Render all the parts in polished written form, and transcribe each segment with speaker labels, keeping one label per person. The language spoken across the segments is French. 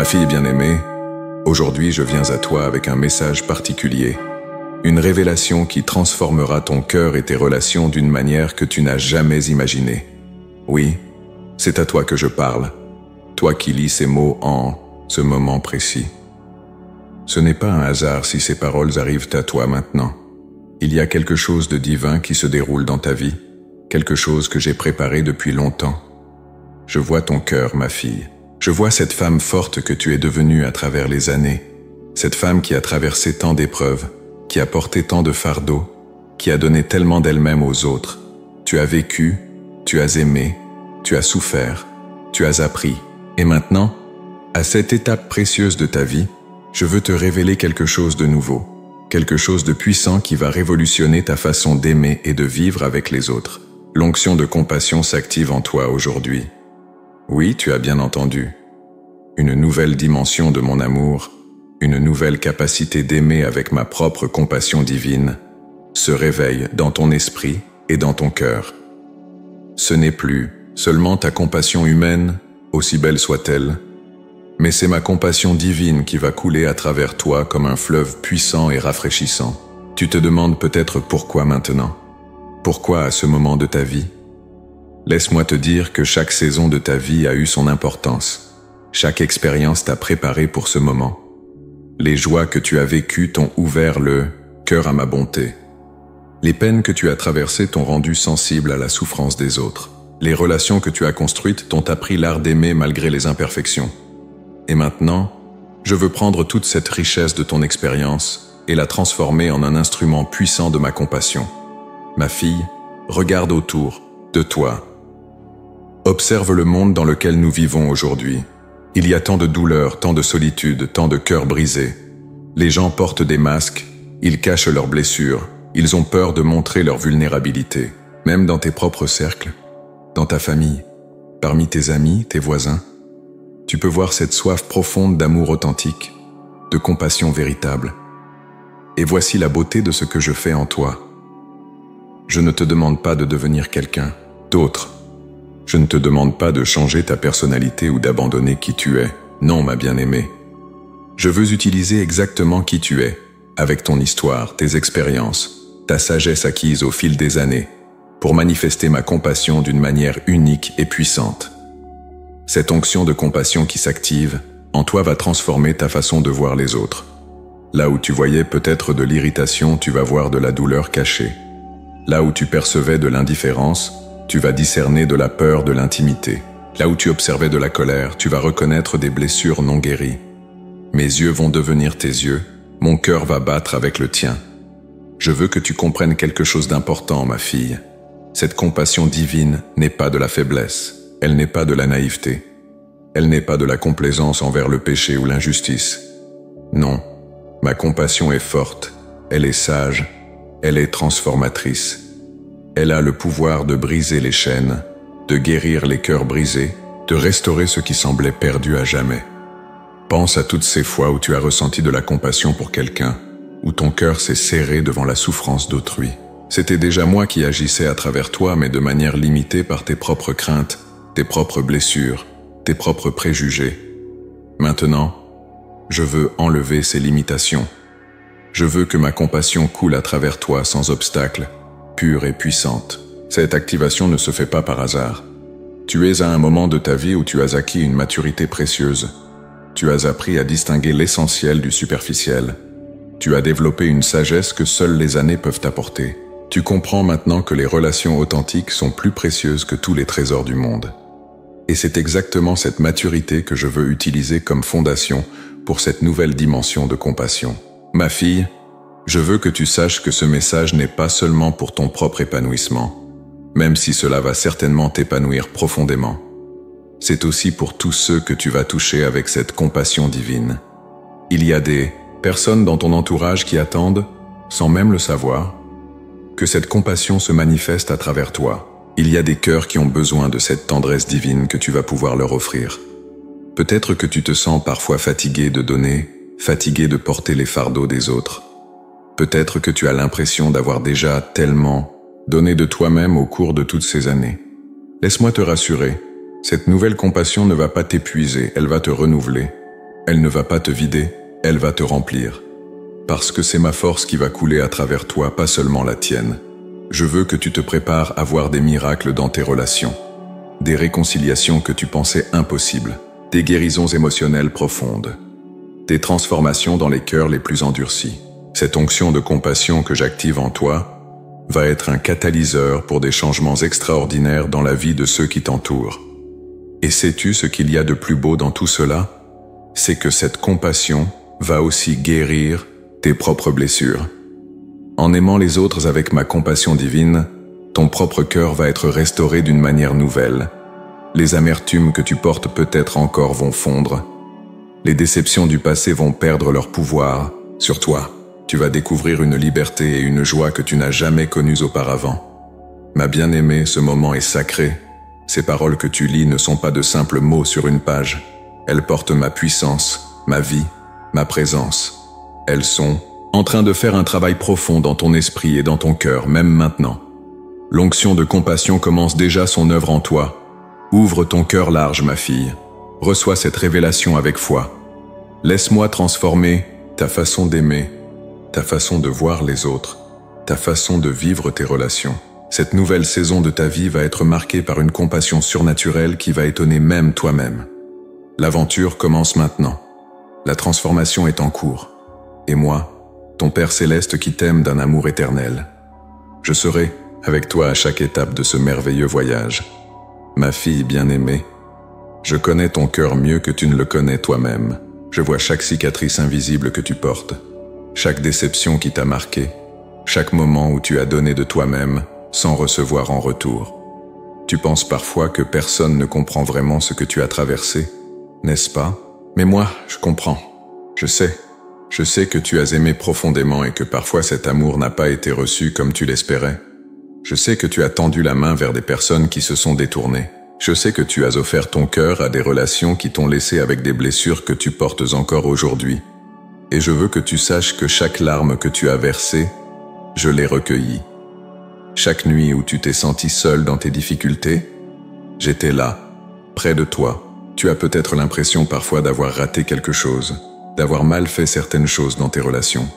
Speaker 1: Ma fille bien-aimée, aujourd'hui je viens à toi avec un message particulier, une révélation qui transformera ton cœur et tes relations d'une manière que tu n'as jamais imaginée. Oui, c'est à toi que je parle, toi qui lis ces mots en ce moment précis. Ce n'est pas un hasard si ces paroles arrivent à toi maintenant. Il y a quelque chose de divin qui se déroule dans ta vie, quelque chose que j'ai préparé depuis longtemps. Je vois ton cœur, ma fille. Je vois cette femme forte que tu es devenue à travers les années, cette femme qui a traversé tant d'épreuves, qui a porté tant de fardeaux, qui a donné tellement d'elle-même aux autres. Tu as vécu, tu as aimé, tu as souffert, tu as appris. Et maintenant, à cette étape précieuse de ta vie, je veux te révéler quelque chose de nouveau, quelque chose de puissant qui va révolutionner ta façon d'aimer et de vivre avec les autres. L'onction de compassion s'active en toi aujourd'hui. Oui, tu as bien entendu. Une nouvelle dimension de mon amour, une nouvelle capacité d'aimer avec ma propre compassion divine, se réveille dans ton esprit et dans ton cœur. Ce n'est plus seulement ta compassion humaine, aussi belle soit-elle, mais c'est ma compassion divine qui va couler à travers toi comme un fleuve puissant et rafraîchissant. Tu te demandes peut-être pourquoi maintenant? Pourquoi à ce moment de ta vie? Laisse-moi te dire que chaque saison de ta vie a eu son importance. Chaque expérience t'a préparé pour ce moment. Les joies que tu as vécues t'ont ouvert le cœur à ma bonté. Les peines que tu as traversées t'ont rendu sensible à la souffrance des autres. Les relations que tu as construites t'ont appris l'art d'aimer malgré les imperfections. Et maintenant, je veux prendre toute cette richesse de ton expérience et la transformer en un instrument puissant de ma compassion. Ma fille, regarde autour de toi. Observe le monde dans lequel nous vivons aujourd'hui. Il y a tant de douleurs, tant de solitude, tant de cœurs brisés. Les gens portent des masques, ils cachent leurs blessures, ils ont peur de montrer leur vulnérabilité, même dans tes propres cercles, dans ta famille, parmi tes amis, tes voisins. Tu peux voir cette soif profonde d'amour authentique, de compassion véritable. Et voici la beauté de ce que je fais en toi. Je ne te demande pas de devenir quelqu'un d'autre. Je ne te demande pas de changer ta personnalité ou d'abandonner qui tu es. Non, ma bien-aimée. Je veux utiliser exactement qui tu es, avec ton histoire, tes expériences, ta sagesse acquise au fil des années, pour manifester ma compassion d'une manière unique et puissante. Cette onction de compassion qui s'active, en toi va transformer ta façon de voir les autres. Là où tu voyais peut-être de l'irritation, tu vas voir de la douleur cachée. Là où tu percevais de l'indifférence, tu vas discerner de la peur, de l'intimité. Là où tu observais de la colère, tu vas reconnaître des blessures non guéries. Mes yeux vont devenir tes yeux, mon cœur va battre avec le tien. Je veux que tu comprennes quelque chose d'important, ma fille. Cette compassion divine n'est pas de la faiblesse, elle n'est pas de la naïveté. Elle n'est pas de la complaisance envers le péché ou l'injustice. Non, ma compassion est forte, elle est sage, elle est transformatrice. Elle a le pouvoir de briser les chaînes, de guérir les cœurs brisés, de restaurer ce qui semblait perdu à jamais. Pense à toutes ces fois où tu as ressenti de la compassion pour quelqu'un, où ton cœur s'est serré devant la souffrance d'autrui. C'était déjà moi qui agissais à travers toi, mais de manière limitée par tes propres craintes, tes propres blessures, tes propres préjugés. Maintenant, je veux enlever ces limitations. Je veux que ma compassion coule à travers toi sans obstacle, pure et puissante. Cette activation ne se fait pas par hasard. Tu es à un moment de ta vie où tu as acquis une maturité précieuse. Tu as appris à distinguer l'essentiel du superficiel. Tu as développé une sagesse que seules les années peuvent apporter. Tu comprends maintenant que les relations authentiques sont plus précieuses que tous les trésors du monde. Et c'est exactement cette maturité que je veux utiliser comme fondation pour cette nouvelle dimension de compassion. Ma fille, je veux que tu saches que ce message n'est pas seulement pour ton propre épanouissement, même si cela va certainement t'épanouir profondément. C'est aussi pour tous ceux que tu vas toucher avec cette compassion divine. Il y a des personnes dans ton entourage qui attendent, sans même le savoir, que cette compassion se manifeste à travers toi. Il y a des cœurs qui ont besoin de cette tendresse divine que tu vas pouvoir leur offrir. Peut-être que tu te sens parfois fatigué de donner, fatigué de porter les fardeaux des autres. Peut-être que tu as l'impression d'avoir déjà tellement donné de toi-même au cours de toutes ces années. Laisse-moi te rassurer, cette nouvelle compassion ne va pas t'épuiser, elle va te renouveler. Elle ne va pas te vider, elle va te remplir. Parce que c'est ma force qui va couler à travers toi, pas seulement la tienne. Je veux que tu te prépares à voir des miracles dans tes relations. Des réconciliations que tu pensais impossibles. Des guérisons émotionnelles profondes. Des transformations dans les cœurs les plus endurcis. Cette onction de compassion que j'active en toi va être un catalyseur pour des changements extraordinaires dans la vie de ceux qui t'entourent. Et sais-tu ce qu'il y a de plus beau dans tout cela? C'est que cette compassion va aussi guérir tes propres blessures. En aimant les autres avec ma compassion divine, ton propre cœur va être restauré d'une manière nouvelle. Les amertumes que tu portes peut-être encore vont fondre. Les déceptions du passé vont perdre leur pouvoir sur toi. Tu vas découvrir une liberté et une joie que tu n'as jamais connues auparavant. Ma bien-aimée, ce moment est sacré. Ces paroles que tu lis ne sont pas de simples mots sur une page. Elles portent ma puissance, ma vie, ma présence. Elles sont en train de faire un travail profond dans ton esprit et dans ton cœur, même maintenant. L'onction de compassion commence déjà son œuvre en toi. Ouvre ton cœur large, ma fille. Reçois cette révélation avec foi. Laisse-moi transformer ta façon d'aimer, ta façon de voir les autres, ta façon de vivre tes relations. Cette nouvelle saison de ta vie va être marquée par une compassion surnaturelle qui va étonner même toi-même. L'aventure commence maintenant. La transformation est en cours. Et moi, ton Père céleste qui t'aime d'un amour éternel, je serai avec toi à chaque étape de ce merveilleux voyage. Ma fille bien-aimée, je connais ton cœur mieux que tu ne le connais toi-même. Je vois chaque cicatrice invisible que tu portes, chaque déception qui t'a marqué, chaque moment où tu as donné de toi-même sans recevoir en retour. Tu penses parfois que personne ne comprend vraiment ce que tu as traversé, n'est-ce pas? Mais moi, je comprends. Je sais que tu as aimé profondément et que parfois cet amour n'a pas été reçu comme tu l'espérais. Je sais que tu as tendu la main vers des personnes qui se sont détournées. Je sais que tu as offert ton cœur à des relations qui t'ont laissé avec des blessures que tu portes encore aujourd'hui. Et je veux que tu saches que chaque larme que tu as versée, je l'ai recueillie. Chaque nuit où tu t'es senti seul dans tes difficultés, j'étais là, près de toi. Tu as peut-être l'impression parfois d'avoir raté quelque chose, d'avoir mal fait certaines choses dans tes relations.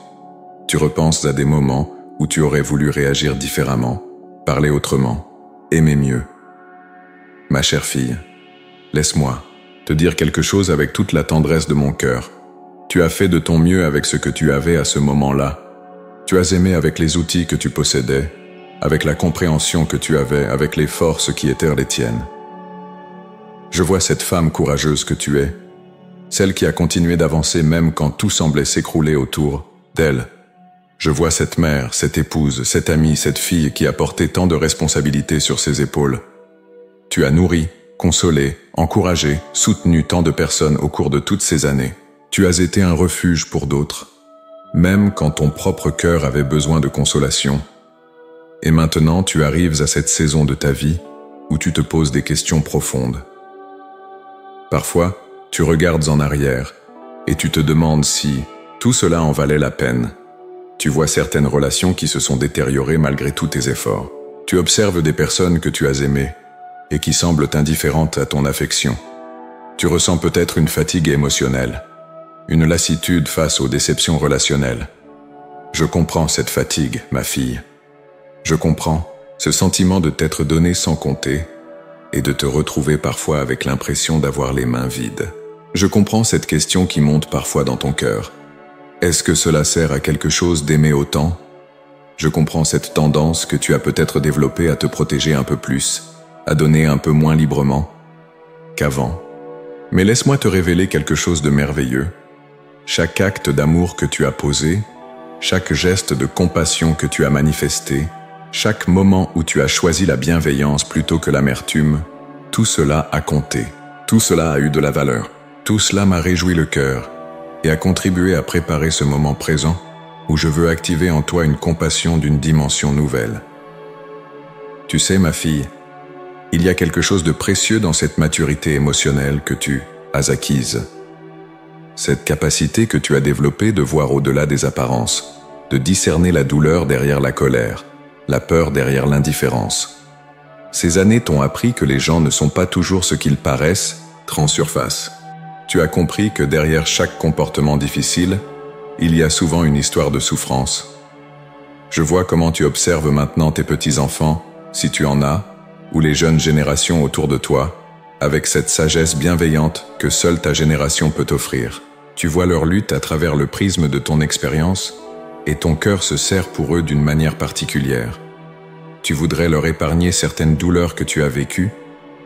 Speaker 1: Tu repenses à des moments où tu aurais voulu réagir différemment, parler autrement, aimer mieux. Ma chère fille, laisse-moi te dire quelque chose avec toute la tendresse de mon cœur. Tu as fait de ton mieux avec ce que tu avais à ce moment-là. Tu as aimé avec les outils que tu possédais, avec la compréhension que tu avais, avec les forces qui étaient les tiennes. Je vois cette femme courageuse que tu es, celle qui a continué d'avancer même quand tout semblait s'écrouler autour d'elle. Je vois cette mère, cette épouse, cette amie, cette fille qui a porté tant de responsabilités sur ses épaules. Tu as nourri, consolé, encouragé, soutenu tant de personnes au cours de toutes ces années. Tu as été un refuge pour d'autres, même quand ton propre cœur avait besoin de consolation. Et maintenant, tu arrives à cette saison de ta vie où tu te poses des questions profondes. Parfois, tu regardes en arrière et tu te demandes si tout cela en valait la peine. Tu vois certaines relations qui se sont détériorées malgré tous tes efforts. Tu observes des personnes que tu as aimées et qui semblent indifférentes à ton affection. Tu ressens peut-être une fatigue émotionnelle, une lassitude face aux déceptions relationnelles. Je comprends cette fatigue, ma fille. Je comprends ce sentiment de t'être donné sans compter et de te retrouver parfois avec l'impression d'avoir les mains vides. Je comprends cette question qui monte parfois dans ton cœur. Est-ce que cela sert à quelque chose d'aimer autant? Je comprends cette tendance que tu as peut-être développée à te protéger un peu plus, à donner un peu moins librement qu'avant. Mais laisse-moi te révéler quelque chose de merveilleux. Chaque acte d'amour que tu as posé, chaque geste de compassion que tu as manifesté, chaque moment où tu as choisi la bienveillance plutôt que l'amertume, tout cela a compté, tout cela a eu de la valeur, tout cela m'a réjoui le cœur et a contribué à préparer ce moment présent où je veux activer en toi une compassion d'une dimension nouvelle. Tu sais, ma fille, il y a quelque chose de précieux dans cette maturité émotionnelle que tu as acquise. Cette capacité que tu as développée de voir au-delà des apparences, de discerner la douleur derrière la colère, la peur derrière l'indifférence. Ces années t'ont appris que les gens ne sont pas toujours ce qu'ils paraissent en surface. Tu as compris que derrière chaque comportement difficile, il y a souvent une histoire de souffrance. Je vois comment tu observes maintenant tes petits-enfants, si tu en as, ou les jeunes générations autour de toi, avec cette sagesse bienveillante que seule ta génération peut offrir. Tu vois leur lutte à travers le prisme de ton expérience, et ton cœur se serre pour eux d'une manière particulière. Tu voudrais leur épargner certaines douleurs que tu as vécues,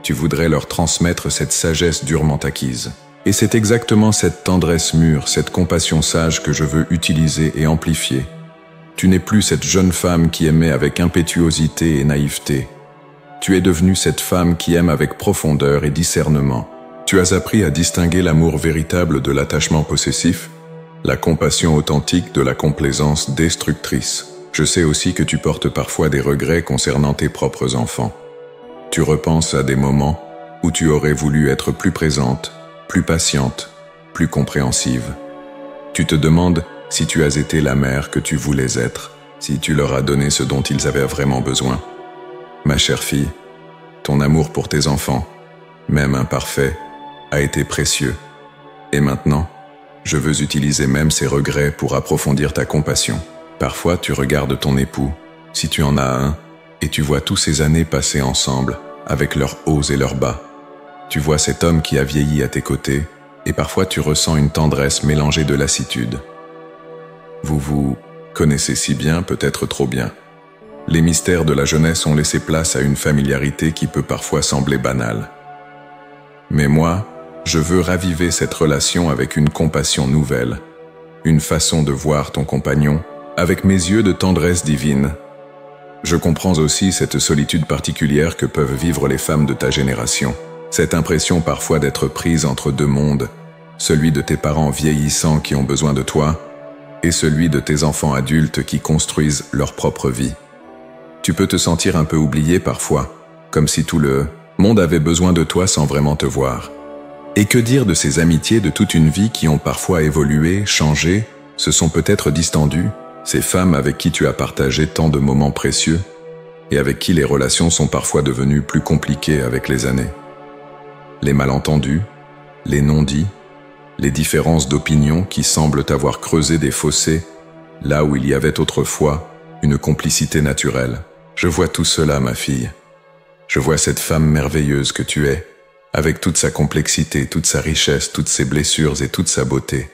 Speaker 1: tu voudrais leur transmettre cette sagesse durement acquise. Et c'est exactement cette tendresse mûre, cette compassion sage que je veux utiliser et amplifier. Tu n'es plus cette jeune femme qui aimait avec impétuosité et naïveté. Tu es devenue cette femme qui aime avec profondeur et discernement. Tu as appris à distinguer l'amour véritable de l'attachement possessif, la compassion authentique de la complaisance destructrice. Je sais aussi que tu portes parfois des regrets concernant tes propres enfants. Tu repenses à des moments où tu aurais voulu être plus présente, plus patiente, plus compréhensive. Tu te demandes si tu as été la mère que tu voulais être, si tu leur as donné ce dont ils avaient vraiment besoin. Ma chère fille, ton amour pour tes enfants, même imparfait, a été précieux. Et maintenant, je veux utiliser même ces regrets pour approfondir ta compassion. Parfois, tu regardes ton époux, si tu en as un, et tu vois tous ces années passées ensemble, avec leurs hauts et leurs bas. Tu vois cet homme qui a vieilli à tes côtés, et parfois tu ressens une tendresse mélangée de lassitude. Vous vous connaissez si bien, peut-être trop bien. Les mystères de la jeunesse ont laissé place à une familiarité qui peut parfois sembler banale. Mais moi, je veux raviver cette relation avec une compassion nouvelle, une façon de voir ton compagnon avec mes yeux de tendresse divine. Je comprends aussi cette solitude particulière que peuvent vivre les femmes de ta génération, cette impression parfois d'être prise entre deux mondes, celui de tes parents vieillissants qui ont besoin de toi et celui de tes enfants adultes qui construisent leur propre vie. Tu peux te sentir un peu oublié parfois, comme si tout le monde avait besoin de toi sans vraiment te voir. Et que dire de ces amitiés de toute une vie qui ont parfois évolué, changé, se sont peut-être distendues, ces femmes avec qui tu as partagé tant de moments précieux et avec qui les relations sont parfois devenues plus compliquées avec les années. Les malentendus, les non-dits, les différences d'opinion qui semblent avoir creusé des fossés là où il y avait autrefois une complicité naturelle. Je vois tout cela, ma fille. Je vois cette femme merveilleuse que tu es, avec toute sa complexité, toute sa richesse, toutes ses blessures et toute sa beauté.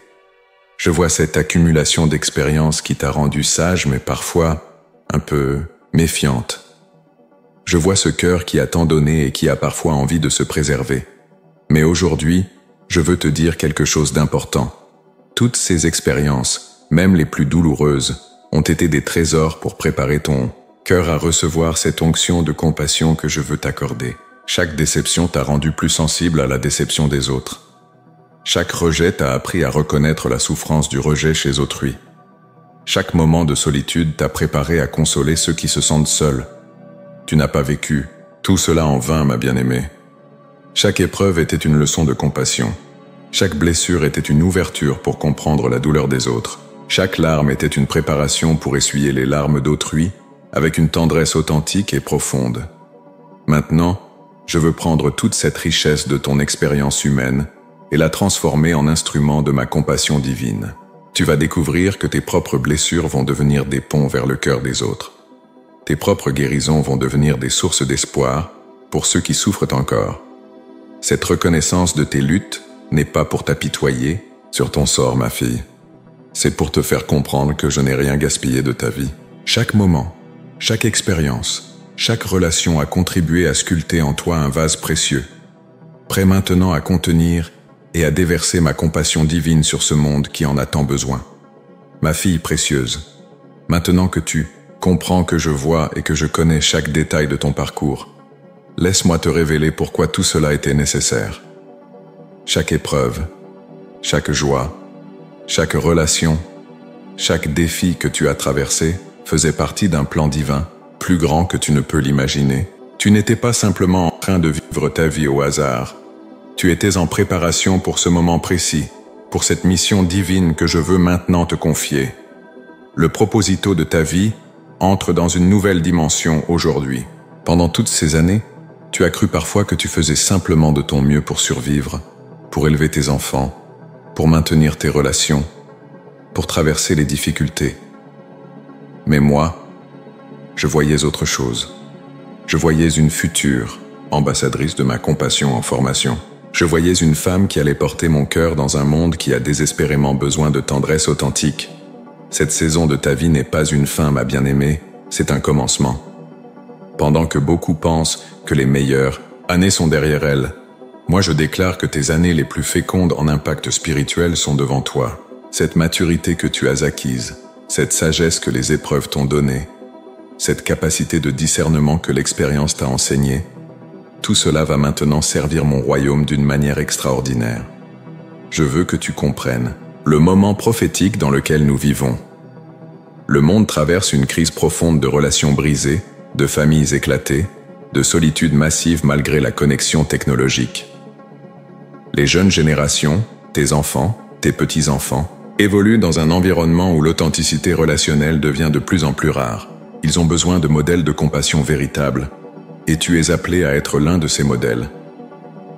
Speaker 1: Je vois cette accumulation d'expériences qui t'a rendue sage, mais parfois un peu méfiante. Je vois ce cœur qui a tant donné et qui a parfois envie de se préserver. Mais aujourd'hui, je veux te dire quelque chose d'important. Toutes ces expériences, même les plus douloureuses, ont été des trésors pour préparer ton cœur à recevoir cette onction de compassion que je veux t'accorder. Chaque déception t'a rendu plus sensible à la déception des autres. Chaque rejet t'a appris à reconnaître la souffrance du rejet chez autrui. Chaque moment de solitude t'a préparé à consoler ceux qui se sentent seuls. Tu n'as pas vécu tout cela en vain, ma bien-aimée. Chaque épreuve était une leçon de compassion. Chaque blessure était une ouverture pour comprendre la douleur des autres. Chaque larme était une préparation pour essuyer les larmes d'autrui avec une tendresse authentique et profonde. Maintenant, je veux prendre toute cette richesse de ton expérience humaine et la transformer en instrument de ma compassion divine. Tu vas découvrir que tes propres blessures vont devenir des ponts vers le cœur des autres. Tes propres guérisons vont devenir des sources d'espoir pour ceux qui souffrent encore. Cette reconnaissance de tes luttes n'est pas pour t'apitoyer sur ton sort, ma fille. C'est pour te faire comprendre que je n'ai rien gaspillé de ta vie. Chaque moment, chaque expérience, chaque relation a contribué à sculpter en toi un vase précieux, prêt maintenant à contenir et à déverser ma compassion divine sur ce monde qui en a tant besoin. Ma fille précieuse, maintenant que tu comprends que je vois et que je connais chaque détail de ton parcours, laisse-moi te révéler pourquoi tout cela était nécessaire. Chaque épreuve, chaque joie, chaque relation, chaque défi que tu as traversé faisait partie d'un plan divin, plus grand que tu ne peux l'imaginer. Tu n'étais pas simplement en train de vivre ta vie au hasard. Tu étais en préparation pour ce moment précis, pour cette mission divine que je veux maintenant te confier. Le proposito de ta vie entre dans une nouvelle dimension aujourd'hui. Pendant toutes ces années, tu as cru parfois que tu faisais simplement de ton mieux pour survivre, pour élever tes enfants, pour maintenir tes relations, pour traverser les difficultés. Mais moi, je voyais autre chose. Je voyais une future ambassadrice de ma compassion en formation. Je voyais une femme qui allait porter mon cœur dans un monde qui a désespérément besoin de tendresse authentique. Cette saison de ta vie n'est pas une fin, ma bien-aimée, c'est un commencement. Pendant que beaucoup pensent que les meilleures années sont derrière elles, moi je déclare que tes années les plus fécondes en impact spirituel sont devant toi. Cette maturité que tu as acquise, cette sagesse que les épreuves t'ont donnée, cette capacité de discernement que l'expérience t'a enseignée, tout cela va maintenant servir mon royaume d'une manière extraordinaire. Je veux que tu comprennes le moment prophétique dans lequel nous vivons. Le monde traverse une crise profonde de relations brisées, de familles éclatées, de solitude massive malgré la connexion technologique. Les jeunes générations, tes enfants, tes petits-enfants, évoluent dans un environnement où l'authenticité relationnelle devient de plus en plus rare. Ils ont besoin de modèles de compassion véritables, et tu es appelé à être l'un de ces modèles.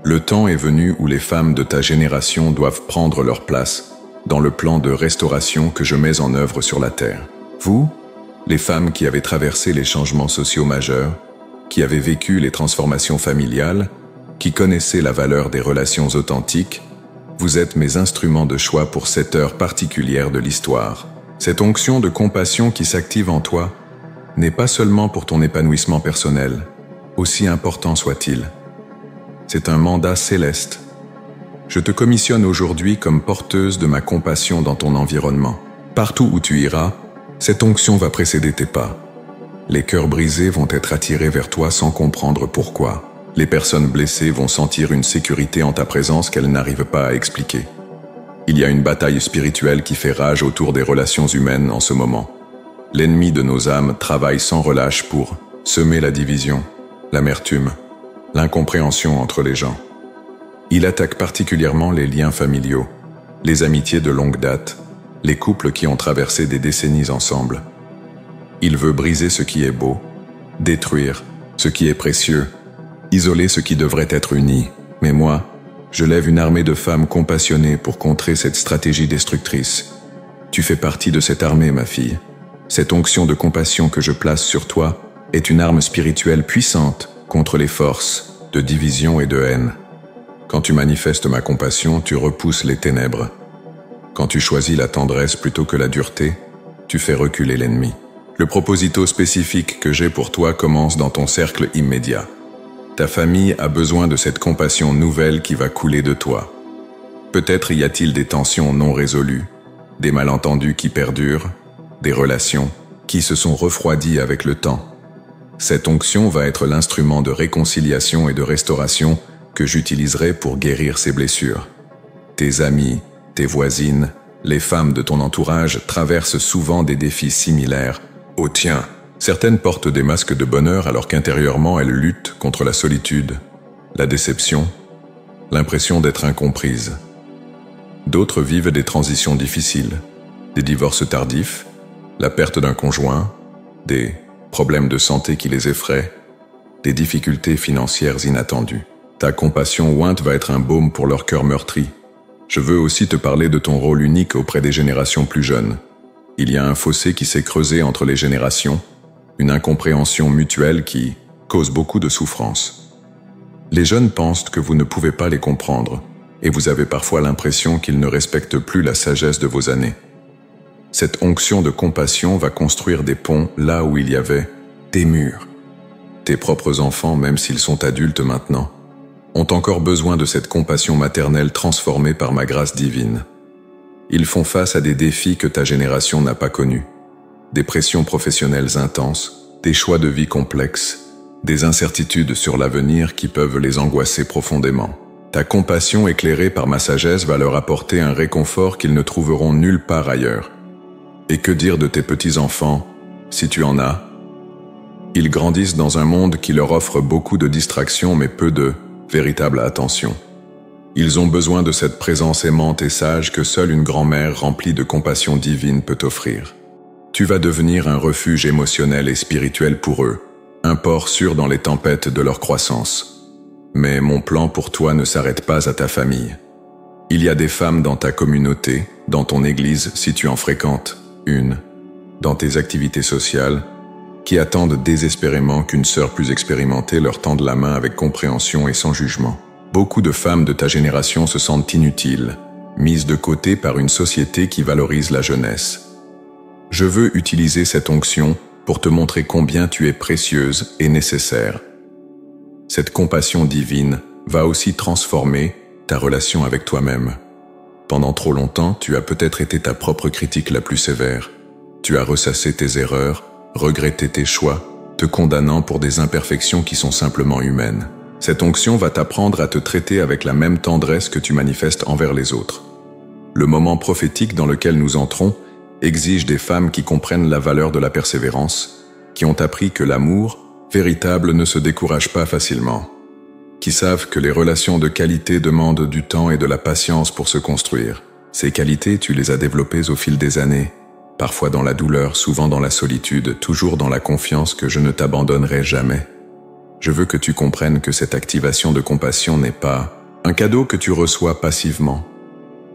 Speaker 1: Le temps est venu où les femmes de ta génération doivent prendre leur place dans le plan de restauration que je mets en œuvre sur la terre. Vous, les femmes qui avez traversé les changements sociaux majeurs, qui avez vécu les transformations familiales, qui connaissez la valeur des relations authentiques, vous êtes mes instruments de choix pour cette heure particulière de l'histoire. Cette onction de compassion qui s'active en toi n'est pas seulement pour ton épanouissement personnel, aussi important soit-il. C'est un mandat céleste. Je te commissionne aujourd'hui comme porteuse de ma compassion dans ton environnement. Partout où tu iras, cette onction va précéder tes pas. Les cœurs brisés vont être attirés vers toi sans comprendre pourquoi. Les personnes blessées vont sentir une sécurité en ta présence qu'elles n'arrivent pas à expliquer. Il y a une bataille spirituelle qui fait rage autour des relations humaines en ce moment. L'ennemi de nos âmes travaille sans relâche pour semer la division, l'amertume, l'incompréhension entre les gens. Il attaque particulièrement les liens familiaux, les amitiés de longue date, les couples qui ont traversé des décennies ensemble. Il veut briser ce qui est beau, détruire ce qui est précieux, isoler ce qui devrait être uni. Mais moi, je lève une armée de femmes compassionnées pour contrer cette stratégie destructrice. Tu fais partie de cette armée, ma fille. Cette onction de compassion que je place sur toi est une arme spirituelle puissante contre les forces de division et de haine. Quand tu manifestes ma compassion, tu repousses les ténèbres. Quand tu choisis la tendresse plutôt que la dureté, tu fais reculer l'ennemi. Le proposito spécifique que j'ai pour toi commence dans ton cercle immédiat. Ta famille a besoin de cette compassion nouvelle qui va couler de toi. Peut-être y a-t-il des tensions non résolues, des malentendus qui perdurent, des relations qui se sont refroidies avec le temps. Cette onction va être l'instrument de réconciliation et de restauration que j'utiliserai pour guérir ces blessures. Tes amis, tes voisines, les femmes de ton entourage traversent souvent des défis similaires aux tiens. Certaines portent des masques de bonheur alors qu'intérieurement elles luttent contre la solitude, la déception, l'impression d'être incomprises. D'autres vivent des transitions difficiles, des divorces tardifs, la perte d'un conjoint, des problèmes de santé qui les effraient, des difficultés financières inattendues. Ta compassion ointe va être un baume pour leur cœur meurtri. Je veux aussi te parler de ton rôle unique auprès des générations plus jeunes. Il y a un fossé qui s'est creusé entre les générations, une incompréhension mutuelle qui cause beaucoup de souffrance. Les jeunes pensent que vous ne pouvez pas les comprendre, et vous avez parfois l'impression qu'ils ne respectent plus la sagesse de vos années. Cette onction de compassion va construire des ponts là où il y avait des murs. Tes propres enfants, même s'ils sont adultes maintenant, ont encore besoin de cette compassion maternelle transformée par ma grâce divine. Ils font face à des défis que ta génération n'a pas connus. Des pressions professionnelles intenses, des choix de vie complexes, des incertitudes sur l'avenir qui peuvent les angoisser profondément. Ta compassion éclairée par ma sagesse va leur apporter un réconfort qu'ils ne trouveront nulle part ailleurs. Et que dire de tes petits-enfants, si tu en as? Ils grandissent dans un monde qui leur offre beaucoup de distractions mais peu de véritable attention. Ils ont besoin de cette présence aimante et sage que seule une grand-mère remplie de compassion divine peut offrir. Tu vas devenir un refuge émotionnel et spirituel pour eux, un port sûr dans les tempêtes de leur croissance. Mais mon plan pour toi ne s'arrête pas à ta famille. Il y a des femmes dans ta communauté, dans ton église si tu en fréquentes une, dans tes activités sociales, qui attendent désespérément qu'une sœur plus expérimentée leur tende la main avec compréhension et sans jugement. Beaucoup de femmes de ta génération se sentent inutiles, mises de côté par une société qui valorise la jeunesse. Je veux utiliser cette onction pour te montrer combien tu es précieuse et nécessaire. Cette compassion divine va aussi transformer ta relation avec toi-même. Pendant trop longtemps, tu as peut-être été ta propre critique la plus sévère. Tu as ressassé tes erreurs, regretté tes choix, te condamnant pour des imperfections qui sont simplement humaines. Cette onction va t'apprendre à te traiter avec la même tendresse que tu manifestes envers les autres. Le moment prophétique dans lequel nous entrons exige des femmes qui comprennent la valeur de la persévérance, qui ont appris que l'amour véritable ne se décourage pas facilement, qui savent que les relations de qualité demandent du temps et de la patience pour se construire. Ces qualités, tu les as développées au fil des années, parfois dans la douleur, souvent dans la solitude, toujours dans la confiance que je ne t'abandonnerai jamais. Je veux que tu comprennes que cette activation de compassion n'est pas un cadeau que tu reçois passivement.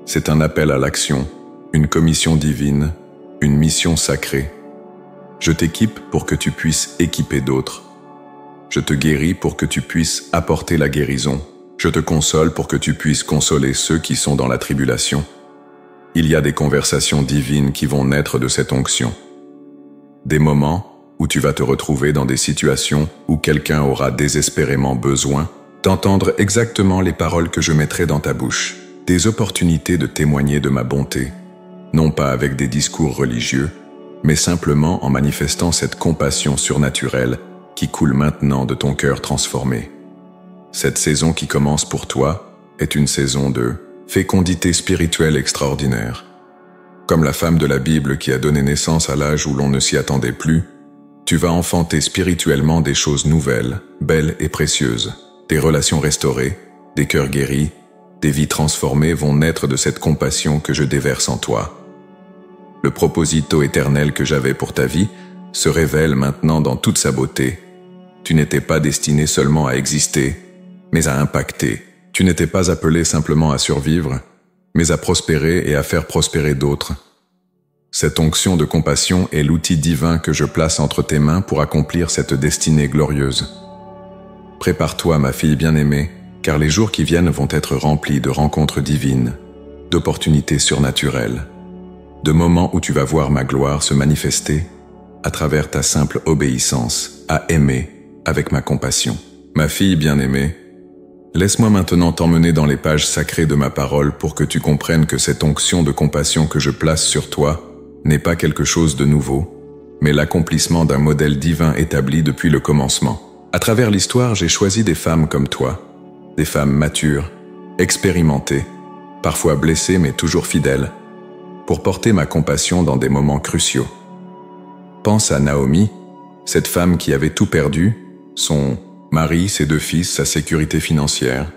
Speaker 1: C'est un appel à l'action, une commission divine, une mission sacrée. Je t'équipe pour que tu puisses équiper d'autres. Je te guéris pour que tu puisses apporter la guérison. Je te console pour que tu puisses consoler ceux qui sont dans la tribulation. Il y a des conversations divines qui vont naître de cette onction. Des moments où tu vas te retrouver dans des situations où quelqu'un aura désespérément besoin d'entendre exactement les paroles que je mettrai dans ta bouche. Des opportunités de témoigner de ma bonté, non pas avec des discours religieux, mais simplement en manifestant cette compassion surnaturelle qui coule maintenant de ton cœur transformé. Cette saison qui commence pour toi est une saison de fécondité spirituelle extraordinaire. Comme la femme de la Bible qui a donné naissance à l'âge où l'on ne s'y attendait plus, tu vas enfanter spirituellement des choses nouvelles, belles et précieuses. Des relations restaurées, des cœurs guéris, des vies transformées vont naître de cette compassion que je déverse en toi. Le proposito éternel que j'avais pour ta vie se révèle maintenant dans toute sa beauté. Tu n'étais pas destiné seulement à exister, mais à impacter. Tu n'étais pas appelé simplement à survivre, mais à prospérer et à faire prospérer d'autres. Cette onction de compassion est l'outil divin que je place entre tes mains pour accomplir cette destinée glorieuse. Prépare-toi, ma fille bien-aimée, car les jours qui viennent vont être remplis de rencontres divines, d'opportunités surnaturelles, de moments où tu vas voir ma gloire se manifester à travers ta simple obéissance à aimer avec ma compassion. Ma fille bien-aimée, laisse-moi maintenant t'emmener dans les pages sacrées de ma parole pour que tu comprennes que cette onction de compassion que je place sur toi n'est pas quelque chose de nouveau, mais l'accomplissement d'un modèle divin établi depuis le commencement. À travers l'histoire, j'ai choisi des femmes comme toi, des femmes matures, expérimentées, parfois blessées mais toujours fidèles, pour porter ma compassion dans des moments cruciaux. Pense à Naomi, cette femme qui avait tout perdu, son mari, ses 2 fils, sa sécurité financière.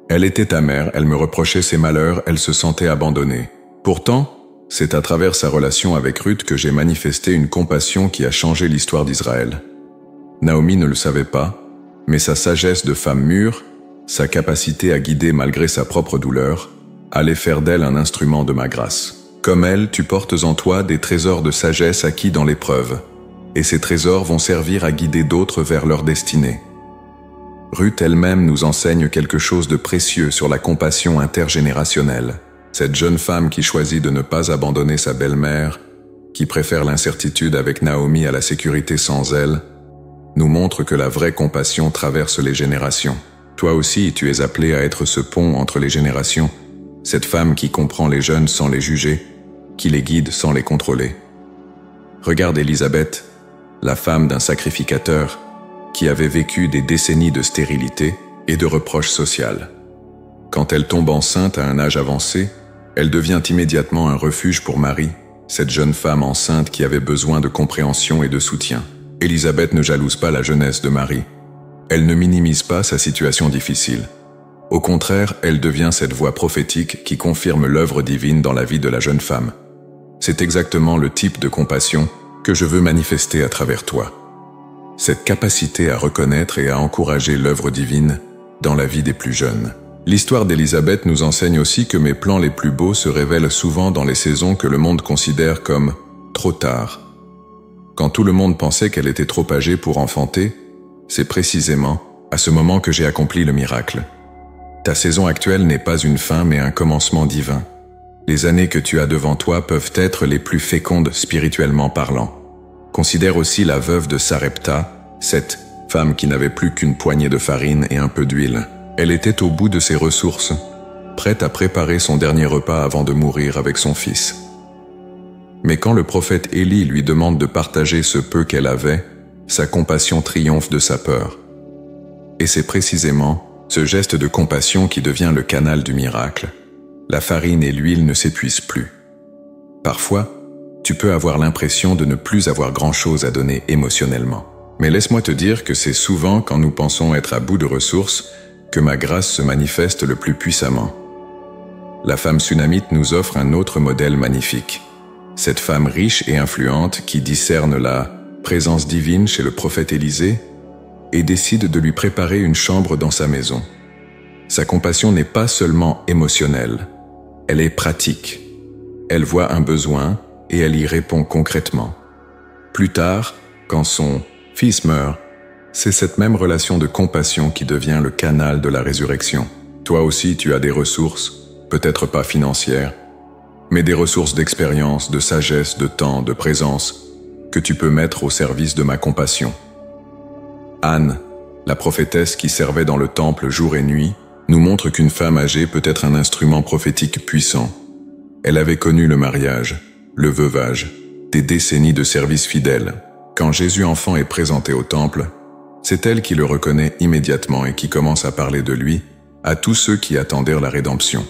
Speaker 1: Elle était amère, elle me reprochait ses malheurs, elle se sentait abandonnée. Pourtant, c'est à travers sa relation avec Ruth que j'ai manifesté une compassion qui a changé l'histoire d'Israël. Naomi ne le savait pas, mais sa sagesse de femme mûre, sa capacité à guider malgré sa propre douleur, allait faire d'elle un instrument de ma grâce. Comme elle, tu portes en toi des trésors de sagesse acquis dans l'épreuve, et ces trésors vont servir à guider d'autres vers leur destinée. Ruth elle-même nous enseigne quelque chose de précieux sur la compassion intergénérationnelle. Cette jeune femme qui choisit de ne pas abandonner sa belle-mère, qui préfère l'incertitude avec Naomi à la sécurité sans elle, nous montre que la vraie compassion traverse les générations. Toi aussi, tu es appelé à être ce pont entre les générations, cette femme qui comprend les jeunes sans les juger, qui les guide sans les contrôler. Regarde Élisabeth, la femme d'un sacrificateur, qui avait vécu des décennies de stérilité et de reproches sociales. Quand elle tombe enceinte à un âge avancé, elle devient immédiatement un refuge pour Marie, cette jeune femme enceinte qui avait besoin de compréhension et de soutien. Élisabeth ne jalouse pas la jeunesse de Marie. Elle ne minimise pas sa situation difficile. Au contraire, elle devient cette voix prophétique qui confirme l'œuvre divine dans la vie de la jeune femme. C'est exactement le type de compassion que je veux manifester à travers toi. Cette capacité à reconnaître et à encourager l'œuvre divine dans la vie des plus jeunes. L'histoire d'Élisabeth nous enseigne aussi que mes plans les plus beaux se révèlent souvent dans les saisons que le monde considère comme trop tard. Quand tout le monde pensait qu'elle était trop âgée pour enfanter, c'est précisément à ce moment que j'ai accompli le miracle. Ta saison actuelle n'est pas une fin mais un commencement divin. Les années que tu as devant toi peuvent être les plus fécondes spirituellement parlant. Considère aussi la veuve de Sarepta, cette femme qui n'avait plus qu'une poignée de farine et un peu d'huile. Elle était au bout de ses ressources, prête à préparer son dernier repas avant de mourir avec son fils. Mais quand le prophète Élie lui demande de partager ce peu qu'elle avait, sa compassion triomphe de sa peur. Et c'est précisément ce geste de compassion qui devient le canal du miracle. La farine et l'huile ne s'épuisent plus. Parfois, tu peux avoir l'impression de ne plus avoir grand-chose à donner émotionnellement. Mais laisse-moi te dire que c'est souvent quand nous pensons être à bout de ressources que ma grâce se manifeste le plus puissamment. La femme sunamite nous offre un autre modèle magnifique. Cette femme riche et influente qui discerne la présence divine chez le prophète Élisée et décide de lui préparer une chambre dans sa maison. Sa compassion n'est pas seulement émotionnelle, elle est pratique. Elle voit un besoin et elle y répond concrètement. Plus tard, quand son fils meurt, c'est cette même relation de compassion qui devient le canal de la résurrection. Toi aussi, tu as des ressources, peut-être pas financières, mais des ressources d'expérience, de sagesse, de temps, de présence, que tu peux mettre au service de ma compassion. Anne, la prophétesse qui servait dans le temple jour et nuit, nous montre qu'une femme âgée peut être un instrument prophétique puissant. Elle avait connu le mariage, le veuvage, des décennies de service fidèle. Quand Jésus enfant est présenté au temple, c'est elle qui le reconnaît immédiatement et qui commence à parler de lui à tous ceux qui attendirent la rédemption.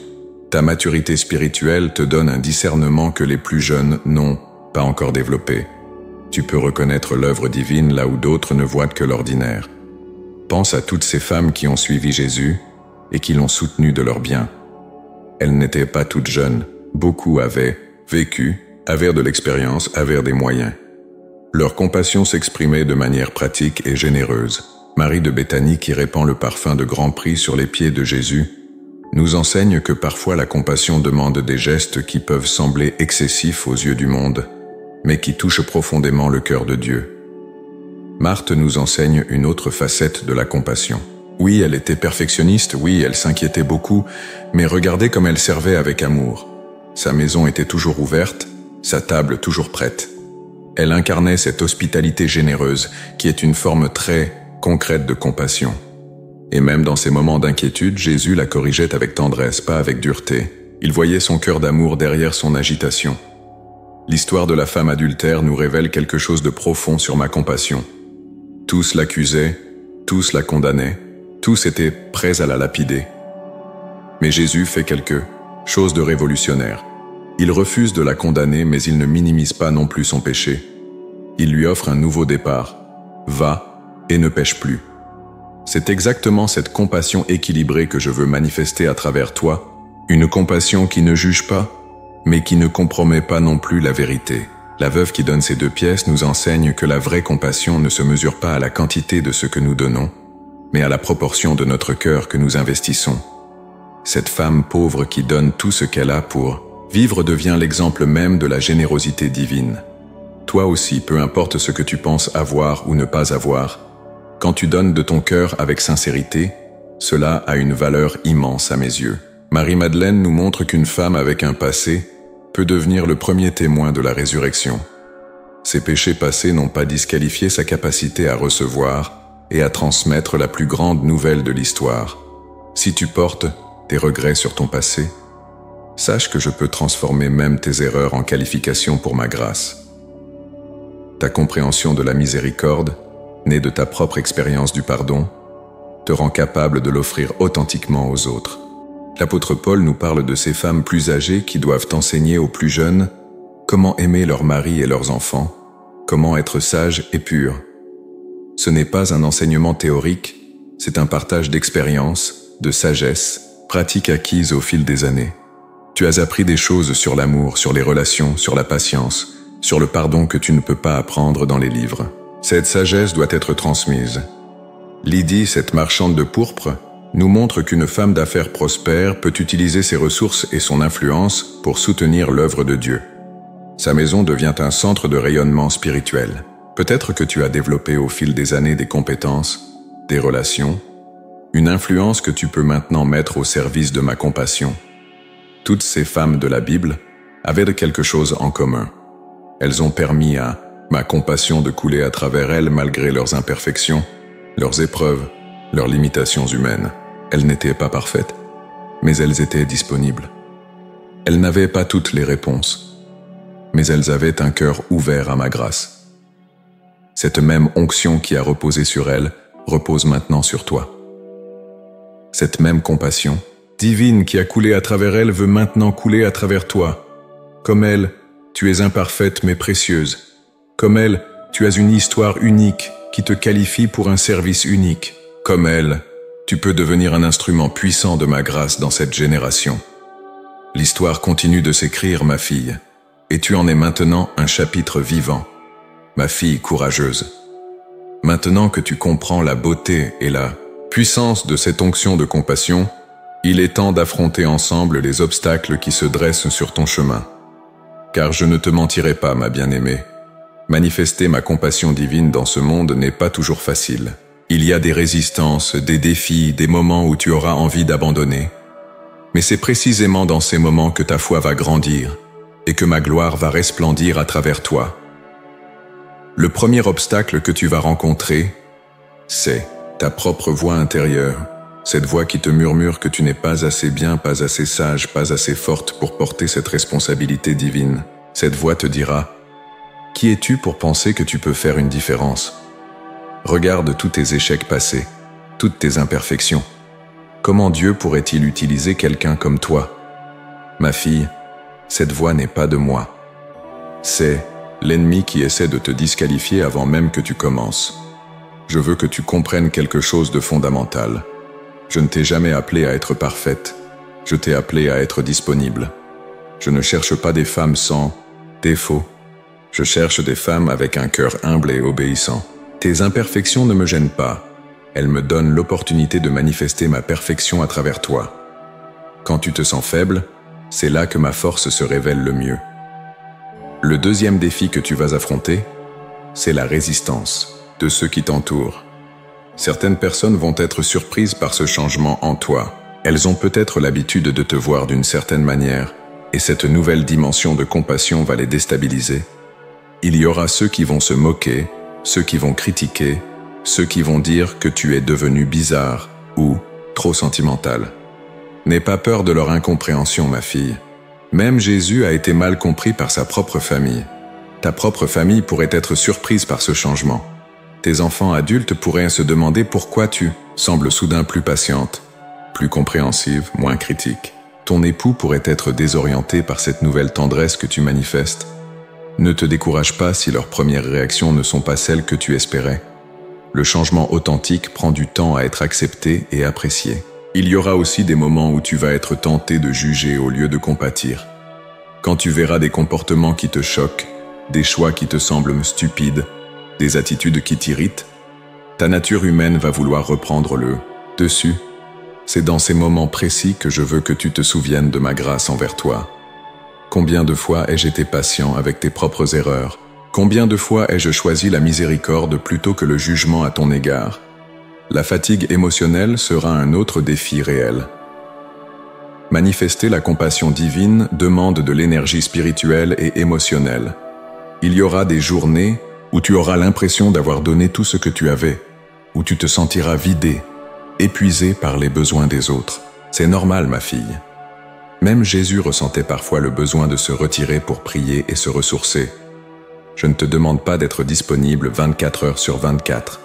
Speaker 1: Ta maturité spirituelle te donne un discernement que les plus jeunes n'ont pas encore développé. Tu peux reconnaître l'œuvre divine là où d'autres ne voient que l'ordinaire. Pense à toutes ces femmes qui ont suivi Jésus et qui l'ont soutenu de leur bien. Elles n'étaient pas toutes jeunes. Beaucoup avaient vécu, avaient de l'expérience, avaient des moyens. Leur compassion s'exprimait de manière pratique et généreuse. Marie de Béthanie, qui répand le parfum de grand prix sur les pieds de Jésus, nous enseigne que parfois la compassion demande des gestes qui peuvent sembler excessifs aux yeux du monde, mais qui touchent profondément le cœur de Dieu. Marthe nous enseigne une autre facette de la compassion. Oui, elle était perfectionniste, oui, elle s'inquiétait beaucoup, mais regardez comme elle servait avec amour. Sa maison était toujours ouverte, sa table toujours prête. Elle incarnait cette hospitalité généreuse qui est une forme très concrète de compassion. Et même dans ces moments d'inquiétude, Jésus la corrigeait avec tendresse, pas avec dureté. Il voyait son cœur d'amour derrière son agitation. L'histoire de la femme adultère nous révèle quelque chose de profond sur ma compassion. Tous l'accusaient, tous la condamnaient, tous étaient prêts à la lapider. Mais Jésus fait quelque chose de révolutionnaire. Il refuse de la condamner, mais il ne minimise pas non plus son péché. Il lui offre un nouveau départ. Va et ne pêche plus. C'est exactement cette compassion équilibrée que je veux manifester à travers toi, une compassion qui ne juge pas, mais qui ne compromet pas non plus la vérité. La veuve qui donne ces 2 pièces nous enseigne que la vraie compassion ne se mesure pas à la quantité de ce que nous donnons, mais à la proportion de notre cœur que nous investissons. Cette femme pauvre qui donne tout ce qu'elle a pour vivre devient l'exemple même de la générosité divine. Toi aussi, peu importe ce que tu penses avoir ou ne pas avoir, quand tu donnes de ton cœur avec sincérité, cela a une valeur immense à mes yeux. Marie-Madeleine nous montre qu'une femme avec un passé peut devenir le premier témoin de la résurrection. Ses péchés passés n'ont pas disqualifié sa capacité à recevoir et à transmettre la plus grande nouvelle de l'histoire. Si tu portes tes regrets sur ton passé, sache que je peux transformer même tes erreurs en qualification pour ma grâce. Ta compréhension de la miséricorde, née de ta propre expérience du pardon, te rend capable de l'offrir authentiquement aux autres. L'apôtre Paul nous parle de ces femmes plus âgées qui doivent enseigner aux plus jeunes comment aimer leurs maris et leurs enfants, comment être sages et purs. Ce n'est pas un enseignement théorique, c'est un partage d'expérience, de sagesse, pratique acquise au fil des années. Tu as appris des choses sur l'amour, sur les relations, sur la patience, sur le pardon que tu ne peux pas apprendre dans les livres. Cette sagesse doit être transmise. Lydie, cette marchande de pourpre, nous montre qu'une femme d'affaires prospère peut utiliser ses ressources et son influence pour soutenir l'œuvre de Dieu. Sa maison devient un centre de rayonnement spirituel. Peut-être que tu as développé au fil des années des compétences, des relations, une influence que tu peux maintenant mettre au service de ma compassion. Toutes ces femmes de la Bible avaient de quelque chose en commun. Elles ont permis à ma compassion de couler à travers elles malgré leurs imperfections, leurs épreuves, leurs limitations humaines. Elles n'étaient pas parfaites, mais elles étaient disponibles. Elles n'avaient pas toutes les réponses, mais elles avaient un cœur ouvert à ma grâce. Cette même onction qui a reposé sur elles repose maintenant sur toi. Cette même compassion divine qui a coulé à travers elles veut maintenant couler à travers toi. Comme elle, tu es imparfaite mais précieuse. Comme elle, tu as une histoire unique qui te qualifie pour un service unique. Comme elle, tu peux devenir un instrument puissant de ma grâce dans cette génération. L'histoire continue de s'écrire, ma fille, et tu en es maintenant un chapitre vivant. Ma fille courageuse. Maintenant que tu comprends la beauté et la puissance de cette onction de compassion, il est temps d'affronter ensemble les obstacles qui se dressent sur ton chemin. Car je ne te mentirai pas, ma bien-aimée. Manifester ma compassion divine dans ce monde n'est pas toujours facile. Il y a des résistances, des défis, des moments où tu auras envie d'abandonner. Mais c'est précisément dans ces moments que ta foi va grandir et que ma gloire va resplendir à travers toi. Le premier obstacle que tu vas rencontrer, c'est ta propre voix intérieure, cette voix qui te murmure que tu n'es pas assez bien, pas assez sage, pas assez forte pour porter cette responsabilité divine. Cette voix te dira « Qui es-tu pour penser que tu peux faire une différence ?» Regarde tous tes échecs passés, toutes tes imperfections. Comment Dieu pourrait-il utiliser quelqu'un comme toi? Ma fille, cette voix n'est pas de moi. C'est l'ennemi qui essaie de te disqualifier avant même que tu commences. Je veux que tu comprennes quelque chose de fondamental. Je ne t'ai jamais appelé à être parfaite. Je t'ai appelé à être disponible. Je ne cherche pas des femmes sans défaut. Je cherche des femmes avec un cœur humble et obéissant. Tes imperfections ne me gênent pas. Elles me donnent l'opportunité de manifester ma perfection à travers toi. Quand tu te sens faible, c'est là que ma force se révèle le mieux. Le deuxième défi que tu vas affronter, c'est la résistance de ceux qui t'entourent. Certaines personnes vont être surprises par ce changement en toi. Elles ont peut-être l'habitude de te voir d'une certaine manière, et cette nouvelle dimension de compassion va les déstabiliser. Il y aura ceux qui vont se moquer, ceux qui vont critiquer, ceux qui vont dire que tu es devenu bizarre ou trop sentimental. N'aie pas peur de leur incompréhension, ma fille. Même Jésus a été mal compris par sa propre famille. Ta propre famille pourrait être surprise par ce changement. Tes enfants adultes pourraient se demander pourquoi tu sembles soudain plus patiente, plus compréhensive, moins critique. Ton époux pourrait être désorienté par cette nouvelle tendresse que tu manifestes. Ne te décourage pas si leurs premières réactions ne sont pas celles que tu espérais. Le changement authentique prend du temps à être accepté et apprécié. Il y aura aussi des moments où tu vas être tenté de juger au lieu de compatir. Quand tu verras des comportements qui te choquent, des choix qui te semblent stupides, des attitudes qui t'irritent, ta nature humaine va vouloir reprendre le dessus. C'est dans ces moments précis que je veux que tu te souviennes de ma grâce envers toi. Combien de fois ai-je été patient avec tes propres erreurs? Combien de fois ai-je choisi la miséricorde plutôt que le jugement à ton égard? La fatigue émotionnelle sera un autre défi réel. Manifester la compassion divine demande de l'énergie spirituelle et émotionnelle. Il y aura des journées où tu auras l'impression d'avoir donné tout ce que tu avais, où tu te sentiras vidé, épuisé par les besoins des autres. C'est normal, ma fille. Même Jésus ressentait parfois le besoin de se retirer pour prier et se ressourcer. Je ne te demande pas d'être disponible 24 heures sur 24.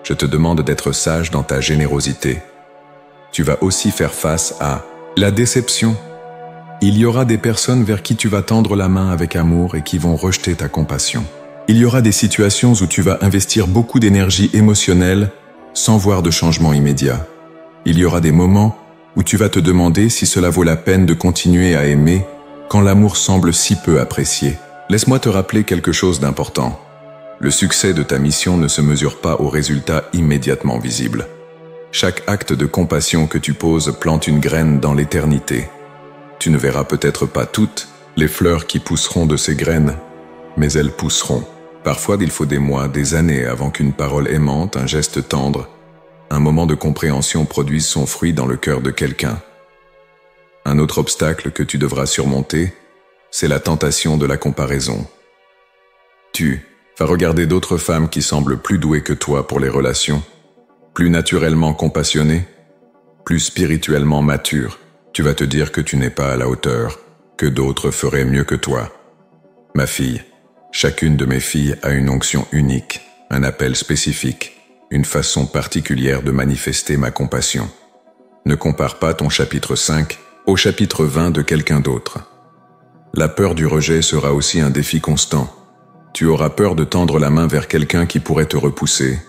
Speaker 1: Je te demande d'être sage dans ta générosité. Tu vas aussi faire face à la déception. Il y aura des personnes vers qui tu vas tendre la main avec amour et qui vont rejeter ta compassion. Il y aura des situations où tu vas investir beaucoup d'énergie émotionnelle sans voir de changement immédiat. Il y aura des moments où tu vas te demander si cela vaut la peine de continuer à aimer quand l'amour semble si peu apprécié. Laisse-moi te rappeler quelque chose d'important. Le succès de ta mission ne se mesure pas aux résultats immédiatement visibles. Chaque acte de compassion que tu poses plante une graine dans l'éternité. Tu ne verras peut-être pas toutes les fleurs qui pousseront de ces graines, mais elles pousseront. Parfois, il faut des mois, des années avant qu'une parole aimante, un geste tendre, un moment de compréhension produise son fruit dans le cœur de quelqu'un. Un autre obstacle que tu devras surmonter, c'est la tentation de la comparaison. Tu vas regarder d'autres femmes qui semblent plus douées que toi pour les relations, plus naturellement compassionnées, plus spirituellement matures. Tu vas te dire que tu n'es pas à la hauteur, que d'autres feraient mieux que toi. Ma fille, chacune de mes filles a une onction unique, un appel spécifique, une façon particulière de manifester ma compassion. Ne compare pas ton chapitre 5 au chapitre 20 de quelqu'un d'autre. La peur du rejet sera aussi un défi constant. Tu auras peur de tendre la main vers quelqu'un qui pourrait te repousser.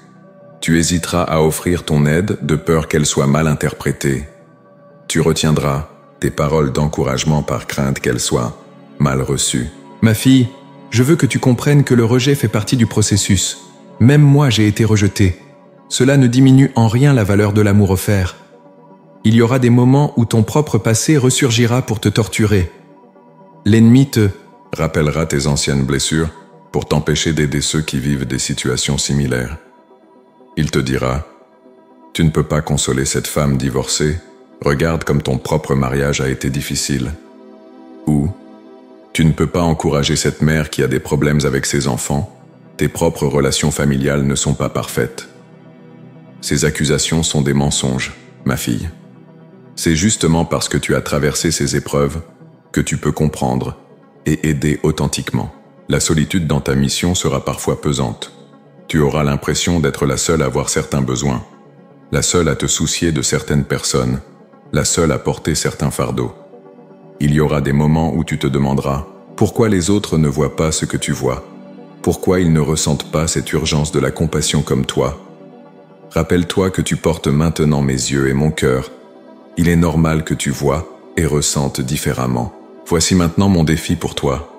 Speaker 1: Tu hésiteras à offrir ton aide de peur qu'elle soit mal interprétée. Tu retiendras tes paroles d'encouragement par crainte qu'elles soient mal reçues.
Speaker 2: Ma fille, je veux que tu comprennes que le rejet fait partie du processus. Même moi, j'ai été rejetée. Cela ne diminue en rien la valeur de l'amour offert. Il y aura des moments où ton propre passé ressurgira pour te torturer. L'ennemi te
Speaker 1: rappellera tes anciennes blessures pour t'empêcher d'aider ceux qui vivent des situations similaires. Il te dira « Tu ne peux pas consoler cette femme divorcée, regarde comme ton propre mariage a été difficile. » Ou « Tu ne peux pas encourager cette mère qui a des problèmes avec ses enfants, tes propres relations familiales ne sont pas parfaites. » Ces accusations sont des mensonges, ma fille. C'est justement parce que tu as traversé ces épreuves que tu peux comprendre et aider authentiquement. La solitude dans ta mission sera parfois pesante. Tu auras l'impression d'être la seule à avoir certains besoins, la seule à te soucier de certaines personnes, la seule à porter certains fardeaux. Il y aura des moments où tu te demanderas pourquoi les autres ne voient pas ce que tu vois, pourquoi ils ne ressentent pas cette urgence de la compassion comme toi. Rappelle-toi que tu portes maintenant mes yeux et mon cœur. Il est normal que tu vois et ressentes différemment. Voici maintenant mon défi pour toi,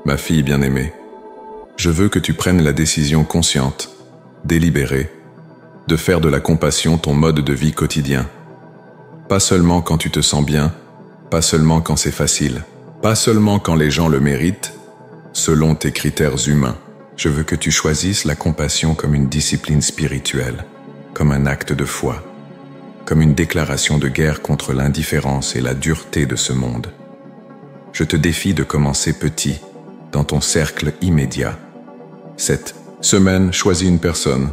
Speaker 1: ma fille bien-aimée. Je veux que tu prennes la décision consciente, délibérée, de faire de la compassion ton mode de vie quotidien. Pas seulement quand tu te sens bien, pas seulement quand c'est facile, pas seulement quand les gens le méritent, selon tes critères humains. Je veux que tu choisisses la compassion comme une discipline spirituelle, comme un acte de foi, comme une déclaration de guerre contre l'indifférence et la dureté de ce monde. Je te défie de commencer petit, dans ton cercle immédiat. Cette semaine, choisis une personne,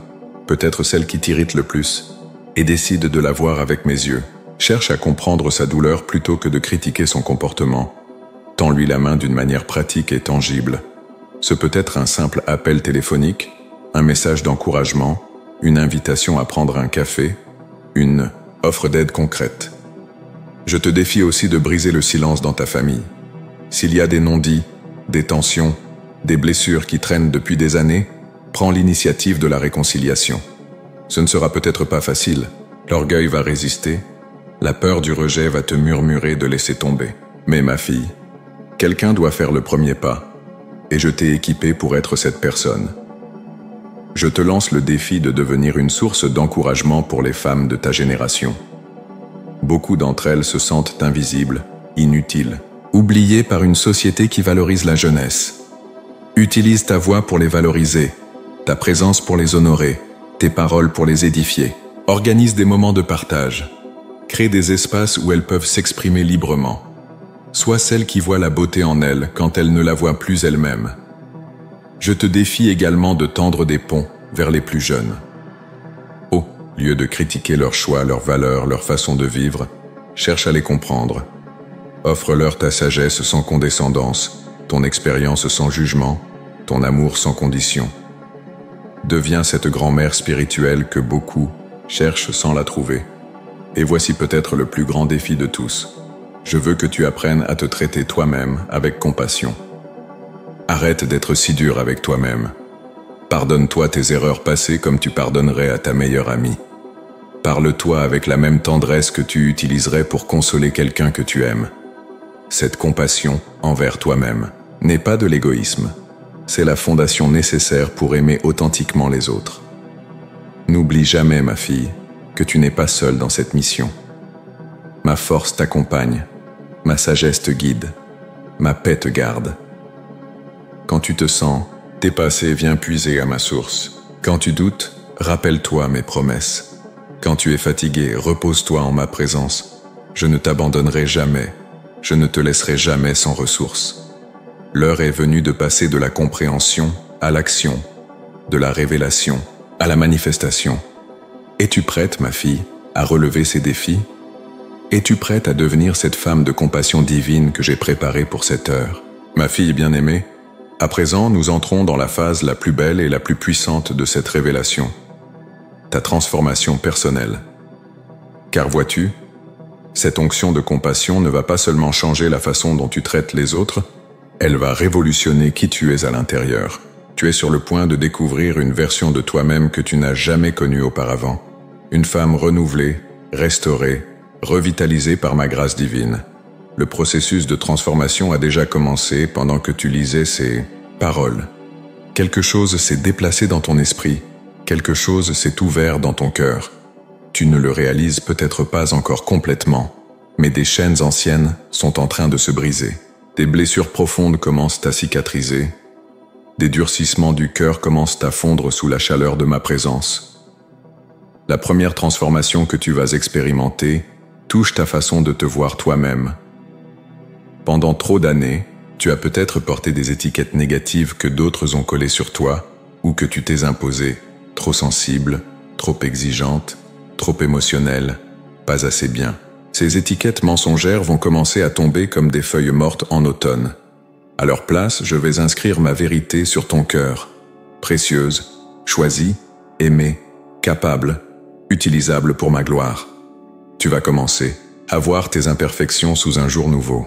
Speaker 1: peut-être celle qui t'irrite le plus, et décide de la voir avec mes yeux. Cherche à comprendre sa douleur plutôt que de critiquer son comportement. Tends-lui la main d'une manière pratique et tangible. Ce peut être un simple appel téléphonique, un message d'encouragement, une invitation à prendre un café, une offre d'aide concrète. Je te défie aussi de briser le silence dans ta famille. S'il y a des non-dits, des tensions, des blessures qui traînent depuis des années, prends l'initiative de la réconciliation. Ce ne sera peut-être pas facile, l'orgueil va résister, la peur du rejet va te murmurer de laisser tomber. Mais ma fille, quelqu'un doit faire le premier pas, et je t'ai équipé pour être cette personne. Je te lance le défi de devenir une source d'encouragement pour les femmes de ta génération. Beaucoup d'entre elles se sentent invisibles, inutiles, oubliées par une société qui valorise la jeunesse. Utilise ta voix pour les valoriser, ta présence pour les honorer, tes paroles pour les édifier. Organise des moments de partage. Crée des espaces où elles peuvent s'exprimer librement. Sois celle qui voit la beauté en elles quand elles ne la voient plus elles-mêmes. Je te défie également de tendre des ponts vers les plus jeunes. Au lieu de critiquer leurs choix, leurs valeurs, leur façon de vivre, cherche à les comprendre. Offre-leur ta sagesse sans condescendance, ton expérience sans jugement, ton amour sans condition. Deviens cette grand-mère spirituelle que beaucoup cherchent sans la trouver. Et voici peut-être le plus grand défi de tous. Je veux que tu apprennes à te traiter toi-même avec compassion. Arrête d'être si dur avec toi-même. Pardonne-toi tes erreurs passées comme tu pardonnerais à ta meilleure amie. Parle-toi avec la même tendresse que tu utiliserais pour consoler quelqu'un que tu aimes. Cette compassion envers toi-même n'est pas de l'égoïsme. C'est la fondation nécessaire pour aimer authentiquement les autres. N'oublie jamais, ma fille, que tu n'es pas seul dans cette mission. Ma force t'accompagne, ma sagesse te guide, ma paix te garde. Quand tu te sens dépassé, viens puiser à ma source. Quand tu doutes, rappelle-toi mes promesses. Quand tu es fatigué, repose-toi en ma présence. Je ne t'abandonnerai jamais, je ne te laisserai jamais sans ressources. L'heure est venue de passer de la compréhension à l'action, de la révélation à la manifestation. Es-tu prête, ma fille, à relever ces défis? Es-tu prête à devenir cette femme de compassion divine que j'ai préparée pour cette heure? Ma fille bien-aimée, à présent, nous entrons dans la phase la plus belle et la plus puissante de cette révélation, ta transformation personnelle. Car vois-tu, cette onction de compassion ne va pas seulement changer la façon dont tu traites les autres, elle va révolutionner qui tu es à l'intérieur. Tu es sur le point de découvrir une version de toi-même que tu n'as jamais connue auparavant. Une femme renouvelée, restaurée, revitalisée par ma grâce divine. Le processus de transformation a déjà commencé pendant que tu lisais ces paroles. Quelque chose s'est déplacé dans ton esprit, quelque chose s'est ouvert dans ton cœur. Tu ne le réalises peut-être pas encore complètement, mais des chaînes anciennes sont en train de se briser. Des blessures profondes commencent à cicatriser. Des durcissements du cœur commencent à fondre sous la chaleur de ma présence. La première transformation que tu vas expérimenter touche ta façon de te voir toi-même. Pendant trop d'années, tu as peut-être porté des étiquettes négatives que d'autres ont collées sur toi ou que tu t'es imposées, trop sensible, trop exigeante, trop émotionnelle, pas assez bien. Ces étiquettes mensongères vont commencer à tomber comme des feuilles mortes en automne. À leur place, je vais inscrire ma vérité sur ton cœur, précieuse, choisie, aimée, capable, utilisable pour ma gloire. Tu vas commencer à voir tes imperfections sous un jour nouveau.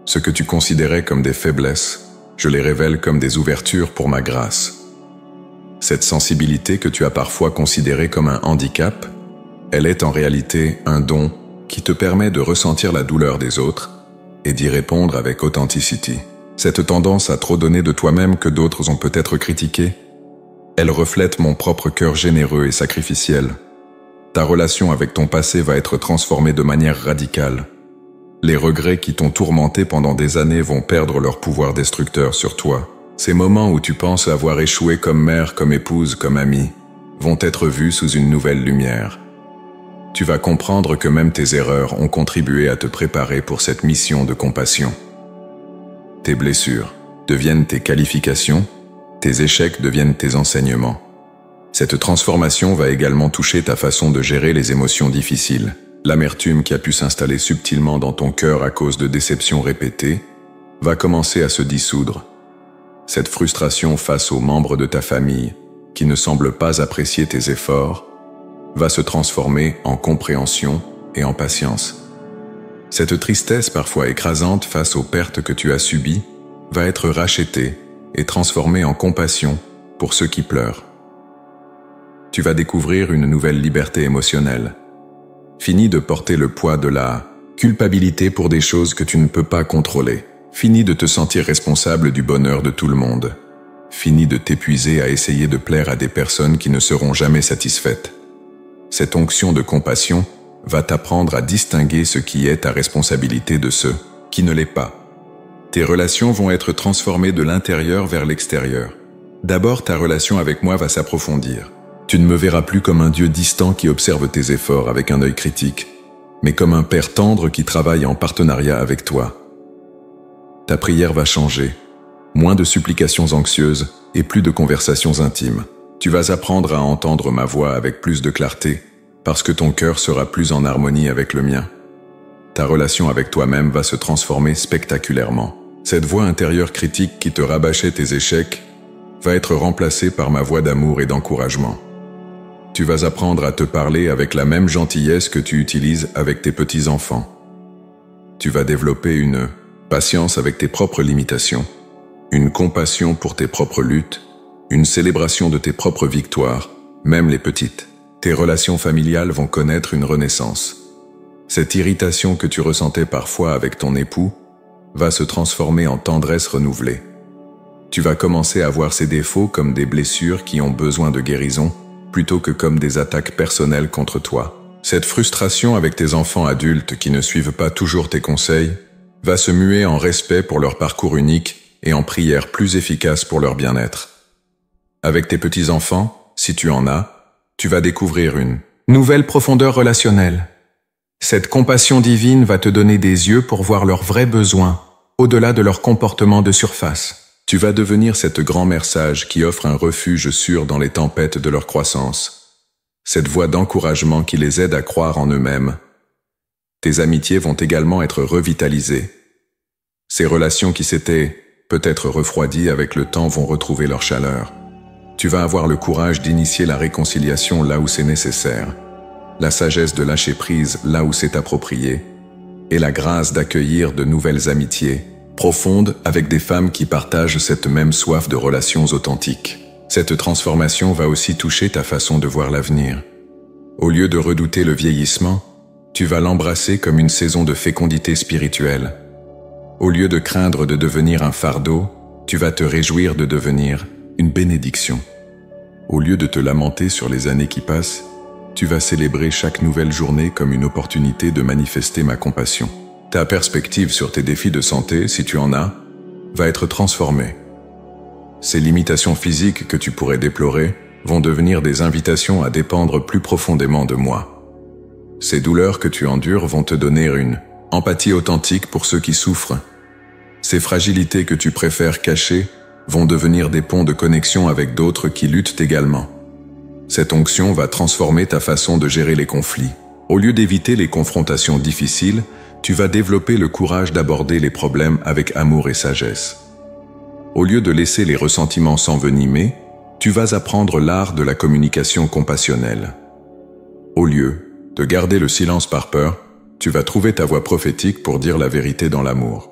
Speaker 1: Ce que tu considérais comme des faiblesses, je les révèle comme des ouvertures pour ma grâce. Cette sensibilité que tu as parfois considérée comme un handicap, elle est en réalité un don qui te permet de ressentir la douleur des autres et d'y répondre avec authenticité. Cette tendance à trop donner de toi-même que d'autres ont peut-être critiquée, elle reflète mon propre cœur généreux et sacrificiel. Ta relation avec ton passé va être transformée de manière radicale. Les regrets qui t'ont tourmenté pendant des années vont perdre leur pouvoir destructeur sur toi. Ces moments où tu penses avoir échoué comme mère, comme épouse, comme amie, vont être vus sous une nouvelle lumière. Tu vas comprendre que même tes erreurs ont contribué à te préparer pour cette mission de compassion. Tes blessures deviennent tes qualifications, tes échecs deviennent tes enseignements. Cette transformation va également toucher ta façon de gérer les émotions difficiles. L'amertume qui a pu s'installer subtilement dans ton cœur à cause de déceptions répétées va commencer à se dissoudre. Cette frustration face aux membres de ta famille, qui ne semblent pas apprécier tes efforts, va se transformer en compréhension et en patience. Cette tristesse parfois écrasante face aux pertes que tu as subies va être rachetée et transformée en compassion pour ceux qui pleurent. Tu vas découvrir une nouvelle liberté émotionnelle. Fini de porter le poids de la culpabilité pour des choses que tu ne peux pas contrôler. Fini de te sentir responsable du bonheur de tout le monde. Fini de t'épuiser à essayer de plaire à des personnes qui ne seront jamais satisfaites. Cette onction de compassion va t'apprendre à distinguer ce qui est ta responsabilité de ce qui ne l'est pas. Tes relations vont être transformées de l'intérieur vers l'extérieur. D'abord, ta relation avec moi va s'approfondir. Tu ne me verras plus comme un Dieu distant qui observe tes efforts avec un œil critique, mais comme un Père tendre qui travaille en partenariat avec toi. Ta prière va changer, moins de supplications anxieuses et plus de conversations intimes. Tu vas apprendre à entendre ma voix avec plus de clarté, parce que ton cœur sera plus en harmonie avec le mien. Ta relation avec toi-même va se transformer spectaculairement. Cette voix intérieure critique qui te rabâchait tes échecs va être remplacée par ma voix d'amour et d'encouragement. Tu vas apprendre à te parler avec la même gentillesse que tu utilises avec tes petits-enfants. Tu vas développer une patience avec tes propres limitations, une compassion pour tes propres luttes, une célébration de tes propres victoires, même les petites. Tes relations familiales vont connaître une renaissance. Cette irritation que tu ressentais parfois avec ton époux va se transformer en tendresse renouvelée. Tu vas commencer à voir ces défauts comme des blessures qui ont besoin de guérison plutôt que comme des attaques personnelles contre toi. Cette frustration avec tes enfants adultes qui ne suivent pas toujours tes conseils va se muer en respect pour leur parcours unique et en prière plus efficace pour leur bien-être. Avec tes petits-enfants, si tu en as, tu vas découvrir une nouvelle profondeur relationnelle. Cette compassion divine va te donner des yeux pour voir leurs vrais besoins, au-delà de leur comportement de surface. Tu vas devenir cette grand-mère sage qui offre un refuge sûr dans les tempêtes de leur croissance. Cette voix d'encouragement qui les aide à croire en eux-mêmes. Tes amitiés vont également être revitalisées. Ces relations qui s'étaient peut-être refroidies avec le temps vont retrouver leur chaleur. Tu vas avoir le courage d'initier la réconciliation là où c'est nécessaire, la sagesse de lâcher prise là où c'est approprié, et la grâce d'accueillir de nouvelles amitiés profondes avec des femmes qui partagent cette même soif de relations authentiques. Cette transformation va aussi toucher ta façon de voir l'avenir. Au lieu de redouter le vieillissement, tu vas l'embrasser comme une saison de fécondité spirituelle. Au lieu de craindre de devenir un fardeau, tu vas te réjouir de devenir une bénédiction. Au lieu de te lamenter sur les années qui passent, tu vas célébrer chaque nouvelle journée comme une opportunité de manifester ma compassion. Ta perspective sur tes défis de santé, si tu en as, va être transformée. Ces limitations physiques que tu pourrais déplorer vont devenir des invitations à dépendre plus profondément de moi. Ces douleurs que tu endures vont te donner une empathie authentique pour ceux qui souffrent. Ces fragilités que tu préfères cacher vont devenir des ponts de connexion avec d'autres qui luttent également. Cette onction va transformer ta façon de gérer les conflits. Au lieu d'éviter les confrontations difficiles, tu vas développer le courage d'aborder les problèmes avec amour et sagesse. Au lieu de laisser les ressentiments s'envenimer, tu vas apprendre l'art de la communication compassionnelle. Au lieu de garder le silence par peur, tu vas trouver ta voix prophétique pour dire la vérité dans l'amour.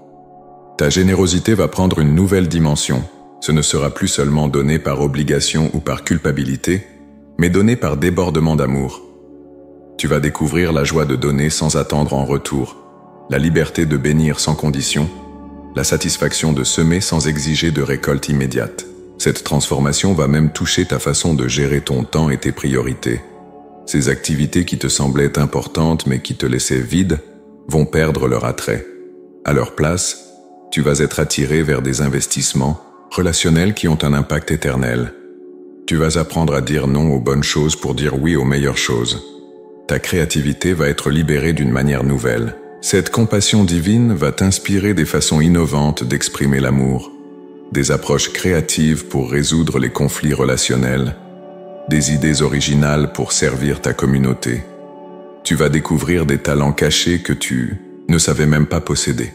Speaker 1: Ta générosité va prendre une nouvelle dimension. Ce ne sera plus seulement donné par obligation ou par culpabilité, mais donné par débordement d'amour. Tu vas découvrir la joie de donner sans attendre en retour, la liberté de bénir sans condition, la satisfaction de semer sans exiger de récolte immédiate. Cette transformation va même toucher ta façon de gérer ton temps et tes priorités. Ces activités qui te semblaient importantes mais qui te laissaient vide vont perdre leur attrait. À leur place, tu vas être attiré vers des investissements relationnels qui ont un impact éternel. Tu vas apprendre à dire non aux bonnes choses pour dire oui aux meilleures choses. Ta créativité va être libérée d'une manière nouvelle. Cette compassion divine va t'inspirer des façons innovantes d'exprimer l'amour, des approches créatives pour résoudre les conflits relationnels, des idées originales pour servir ta communauté. Tu vas découvrir des talents cachés que tu ne savais même pas posséder.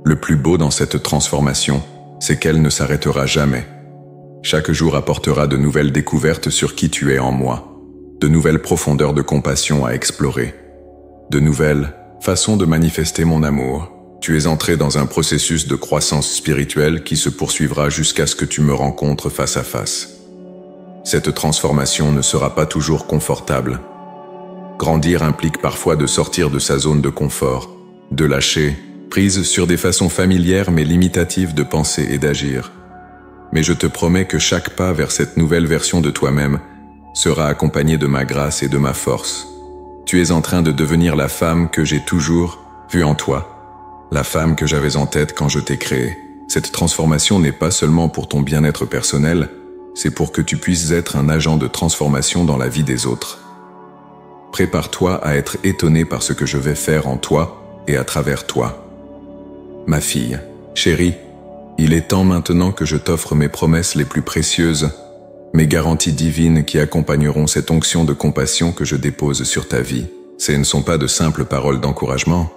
Speaker 1: Le plus beau dans cette transformation, c'est qu'elle ne s'arrêtera jamais. Chaque jour apportera de nouvelles découvertes sur qui tu es en moi, de nouvelles profondeurs de compassion à explorer, de nouvelles façons de manifester mon amour. Tu es entré dans un processus de croissance spirituelle qui se poursuivra jusqu'à ce que tu me rencontres face à face. Cette transformation ne sera pas toujours confortable. Grandir implique parfois de sortir de sa zone de confort, de lâcher prise sur des façons familières mais limitatives de penser et d'agir. Mais je te promets que chaque pas vers cette nouvelle version de toi-même sera accompagné de ma grâce et de ma force. Tu es en train de devenir la femme que j'ai toujours vue en toi, la femme que j'avais en tête quand je t'ai créée. Cette transformation n'est pas seulement pour ton bien-être personnel, c'est pour que tu puisses être un agent de transformation dans la vie des autres. Prépare-toi à être étonné par ce que je vais faire en toi et à travers toi. Ma fille, chérie, il est temps maintenant que je t'offre mes promesses les plus précieuses, mes garanties divines qui accompagneront cette onction de compassion que je dépose sur ta vie. Ce ne sont pas de simples paroles d'encouragement,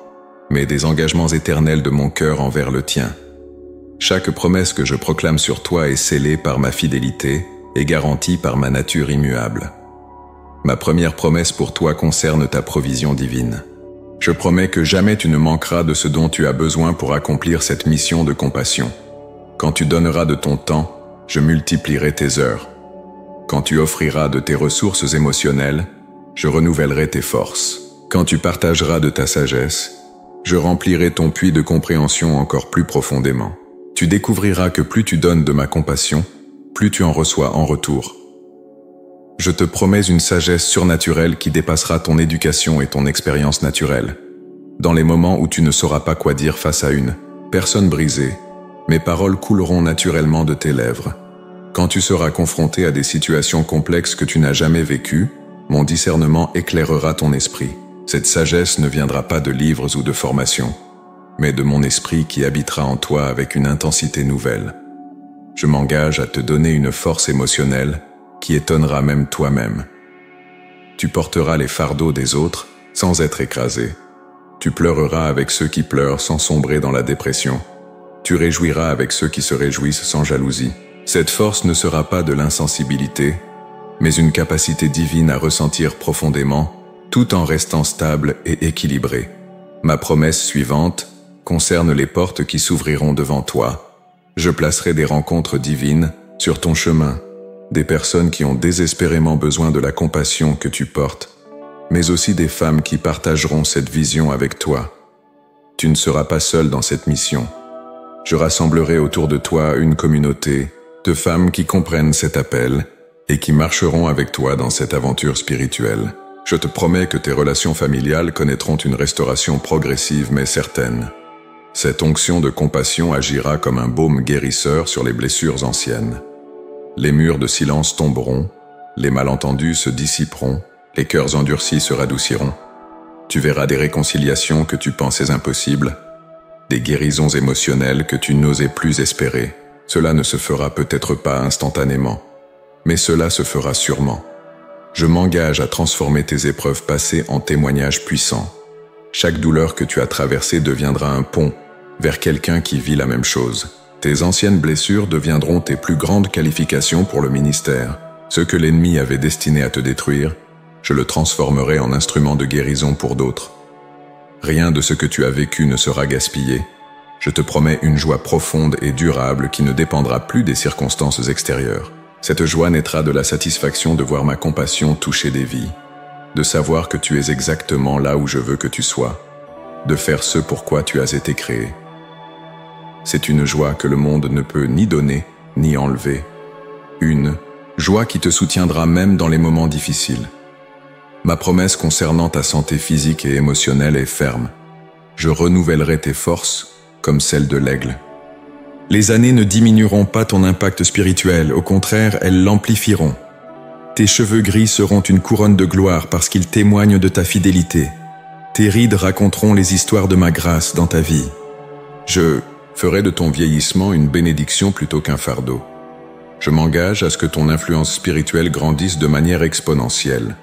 Speaker 1: mais des engagements éternels de mon cœur envers le tien. Chaque promesse que je proclame sur toi est scellée par ma fidélité et garantie par ma nature immuable. Ma première promesse pour toi concerne ta provision divine. Je promets que jamais tu ne manqueras de ce dont tu as besoin pour accomplir cette mission de compassion. Quand tu donneras de ton temps, je multiplierai tes heures. Quand tu offriras de tes ressources émotionnelles, je renouvellerai tes forces. Quand tu partageras de ta sagesse, je remplirai ton puits de compréhension encore plus profondément. Tu découvriras que plus tu donnes de ma compassion, plus tu en reçois en retour. Je te promets une sagesse surnaturelle qui dépassera ton éducation et ton expérience naturelle. Dans les moments où tu ne sauras pas quoi dire face à une personne brisée, mes paroles couleront naturellement de tes lèvres. Quand tu seras confronté à des situations complexes que tu n'as jamais vécues, mon discernement éclairera ton esprit. Cette sagesse ne viendra pas de livres ou de formations, mais de mon esprit qui habitera en toi avec une intensité nouvelle. Je m'engage à te donner une force émotionnelle qui étonnera même toi-même. Tu porteras les fardeaux des autres sans être écrasé. Tu pleureras avec ceux qui pleurent sans sombrer dans la dépression. Tu réjouiras avec ceux qui se réjouissent sans jalousie. Cette force ne sera pas de l'insensibilité, mais une capacité divine à ressentir profondément, tout en restant stable et équilibré. Ma promesse suivante concerne les portes qui s'ouvriront devant toi. Je placerai des rencontres divines sur ton chemin, des personnes qui ont désespérément besoin de la compassion que tu portes, mais aussi des femmes qui partageront cette vision avec toi. Tu ne seras pas seul dans cette mission. Je rassemblerai autour de toi une communauté de femmes qui comprennent cet appel et qui marcheront avec toi dans cette aventure spirituelle. Je te promets que tes relations familiales connaîtront une restauration progressive mais certaine. Cette onction de compassion agira comme un baume guérisseur sur les blessures anciennes. Les murs de silence tomberont, les malentendus se dissiperont, les cœurs endurcis se radouciront. Tu verras des réconciliations que tu pensais impossibles, des guérisons émotionnelles que tu n'osais plus espérer. Cela ne se fera peut-être pas instantanément, mais cela se fera sûrement. Je m'engage à transformer tes épreuves passées en témoignages puissants. Chaque douleur que tu as traversée deviendra un pont vers quelqu'un qui vit la même chose. Tes anciennes blessures deviendront tes plus grandes qualifications pour le ministère. Ce que l'ennemi avait destiné à te détruire, je le transformerai en instrument de guérison pour d'autres. Rien de ce que tu as vécu ne sera gaspillé. Je te promets une joie profonde et durable qui ne dépendra plus des circonstances extérieures. Cette joie naîtra de la satisfaction de voir ma compassion toucher des vies, de savoir que tu es exactement là où je veux que tu sois, de faire ce pour quoi tu as été créé. C'est une joie que le monde ne peut ni donner, ni enlever. Une joie qui te soutiendra même dans les moments difficiles. Ma promesse concernant ta santé physique et émotionnelle est ferme. Je renouvellerai tes forces comme celles de l'aigle. Les années ne diminueront pas ton impact spirituel, au contraire, elles l'amplifieront. Tes cheveux gris seront une couronne de gloire parce qu'ils témoignent de ta fidélité. Tes rides raconteront les histoires de ma grâce dans ta vie. Je ferai de ton vieillissement une bénédiction plutôt qu'un fardeau. Je m'engage à ce que ton influence spirituelle grandisse de manière exponentielle.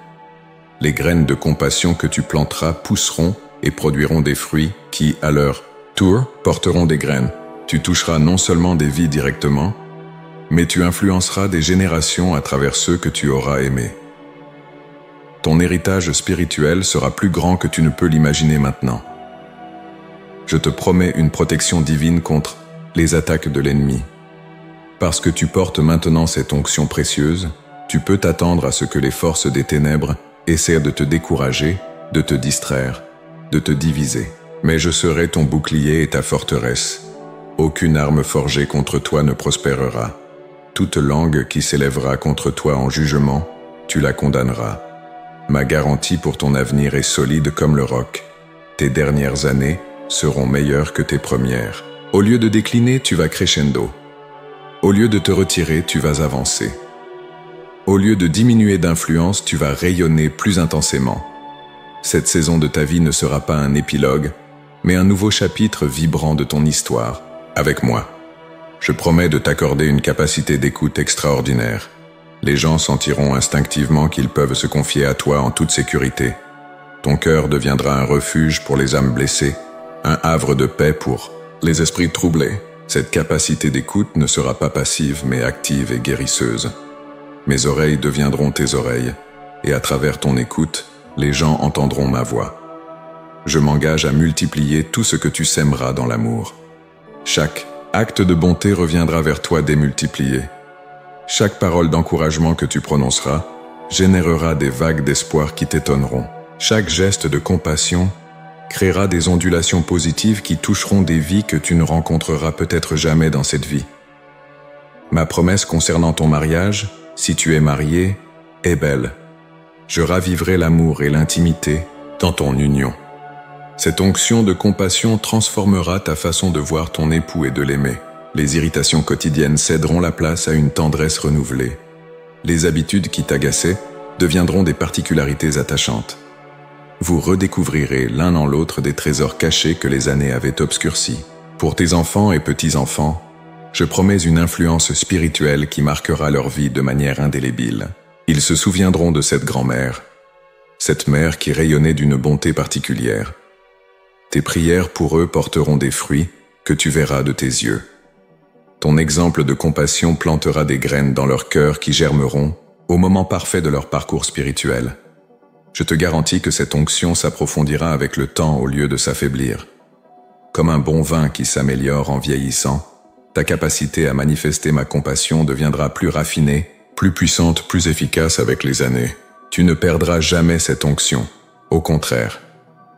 Speaker 1: Les graines de compassion que tu planteras pousseront et produiront des fruits qui, à leur tour, porteront des graines. Tu toucheras non seulement des vies directement, mais tu influenceras des générations à travers ceux que tu auras aimés. Ton héritage spirituel sera plus grand que tu ne peux l'imaginer maintenant. Je te promets une protection divine contre les attaques de l'ennemi. Parce que tu portes maintenant cette onction précieuse, tu peux t'attendre à ce que les forces des ténèbres essaient de te décourager, de te distraire, de te diviser. Mais je serai ton bouclier et ta forteresse. Aucune arme forgée contre toi ne prospérera. Toute langue qui s'élèvera contre toi en jugement, tu la condamneras. Ma garantie pour ton avenir est solide comme le roc. Tes dernières années seront meilleures que tes premières. Au lieu de décliner, tu vas crescendo. Au lieu de te retirer, tu vas avancer. Au lieu de diminuer d'influence, tu vas rayonner plus intensément. Cette saison de ta vie ne sera pas un épilogue, mais un nouveau chapitre vibrant de ton histoire, avec moi. Je promets de t'accorder une capacité d'écoute extraordinaire. Les gens sentiront instinctivement qu'ils peuvent se confier à toi en toute sécurité. Ton cœur deviendra un refuge pour les âmes blessées, un havre de paix pour les esprits troublés. Cette capacité d'écoute ne sera pas passive mais active et guérisseuse. Mes oreilles deviendront tes oreilles, et à travers ton écoute, les gens entendront ma voix. Je m'engage à multiplier tout ce que tu sèmeras dans l'amour. Chaque acte de bonté reviendra vers toi démultiplié. Chaque parole d'encouragement que tu prononceras générera des vagues d'espoir qui t'étonneront. Chaque geste de compassion créera des ondulations positives qui toucheront des vies que tu ne rencontreras peut-être jamais dans cette vie. Ma promesse concernant ton mariage, si tu es marié, est belle. Je raviverai l'amour et l'intimité dans ton union. Cette onction de compassion transformera ta façon de voir ton époux et de l'aimer. Les irritations quotidiennes céderont la place à une tendresse renouvelée. Les habitudes qui t'agaçaient deviendront des particularités attachantes. Vous redécouvrirez l'un en l'autre des trésors cachés que les années avaient obscurcis. Pour tes enfants et petits-enfants, je promets une influence spirituelle qui marquera leur vie de manière indélébile. Ils se souviendront de cette grand-mère, cette mère qui rayonnait d'une bonté particulière. Tes prières pour eux porteront des fruits que tu verras de tes yeux. Ton exemple de compassion plantera des graines dans leur cœur qui germeront au moment parfait de leur parcours spirituel. Je te garantis que cette onction s'approfondira avec le temps au lieu de s'affaiblir. Comme un bon vin qui s'améliore en vieillissant, ta capacité à manifester ma compassion deviendra plus raffinée, plus puissante, plus efficace avec les années. Tu ne perdras jamais cette onction. Au contraire,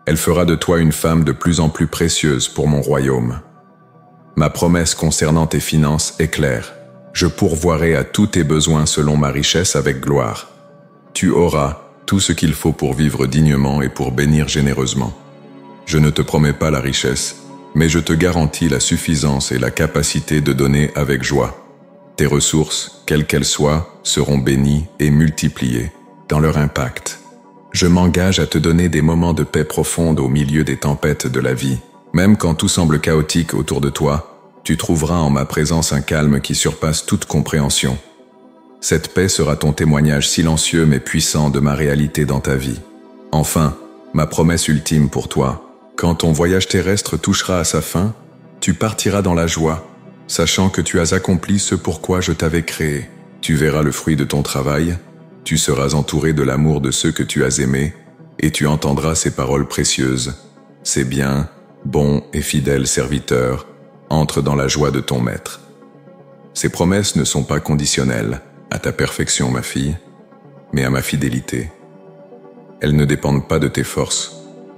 Speaker 1: elle fera de toi une femme de plus en plus précieuse pour mon royaume. Ma promesse concernant tes finances est claire. Je pourvoirai à tous tes besoins selon ma richesse avec gloire. Tu auras tout ce qu'il faut pour vivre dignement et pour bénir généreusement. Je ne te promets pas la richesse, mais je te garantis la suffisance et la capacité de donner avec joie. Tes ressources, quelles qu'elles soient, seront bénies et multipliées dans leur impact. Je m'engage à te donner des moments de paix profonde au milieu des tempêtes de la vie. Même quand tout semble chaotique autour de toi, tu trouveras en ma présence un calme qui surpasse toute compréhension. Cette paix sera ton témoignage silencieux mais puissant de ma réalité dans ta vie. Enfin, ma promesse ultime pour toi, quand ton voyage terrestre touchera à sa fin, tu partiras dans la joie, sachant que tu as accompli ce pourquoi je t'avais créé. Tu verras le fruit de ton travail, tu seras entouré de l'amour de ceux que tu as aimés, et tu entendras ces paroles précieuses. C'est bien, bon et fidèle serviteur, entre dans la joie de ton maître. Ces promesses ne sont pas conditionnelles à ta perfection, ma fille, mais à ma fidélité. Elles ne dépendent pas de tes forces,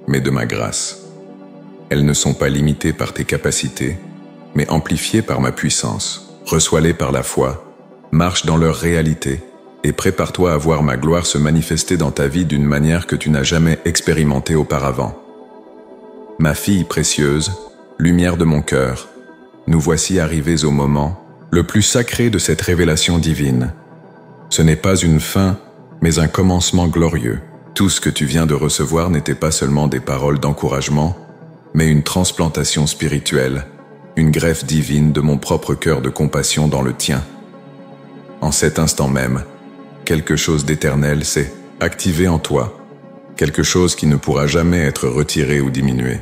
Speaker 1: mais de ma grâce. Elles ne sont pas limitées par tes capacités, mais amplifiées par ma puissance. Reçois-les par la foi, marche dans leur réalité, et prépare-toi à voir ma gloire se manifester dans ta vie d'une manière que tu n'as jamais expérimentée auparavant. Ma fille précieuse, lumière de mon cœur, nous voici arrivés au moment le plus sacré de cette révélation divine. Ce n'est pas une fin, mais un commencement glorieux. Tout ce que tu viens de recevoir n'était pas seulement des paroles d'encouragement, mais une transplantation spirituelle, une greffe divine de mon propre cœur de compassion dans le tien. En cet instant même, quelque chose d'éternel s'est activé en toi, quelque chose qui ne pourra jamais être retiré ou diminué.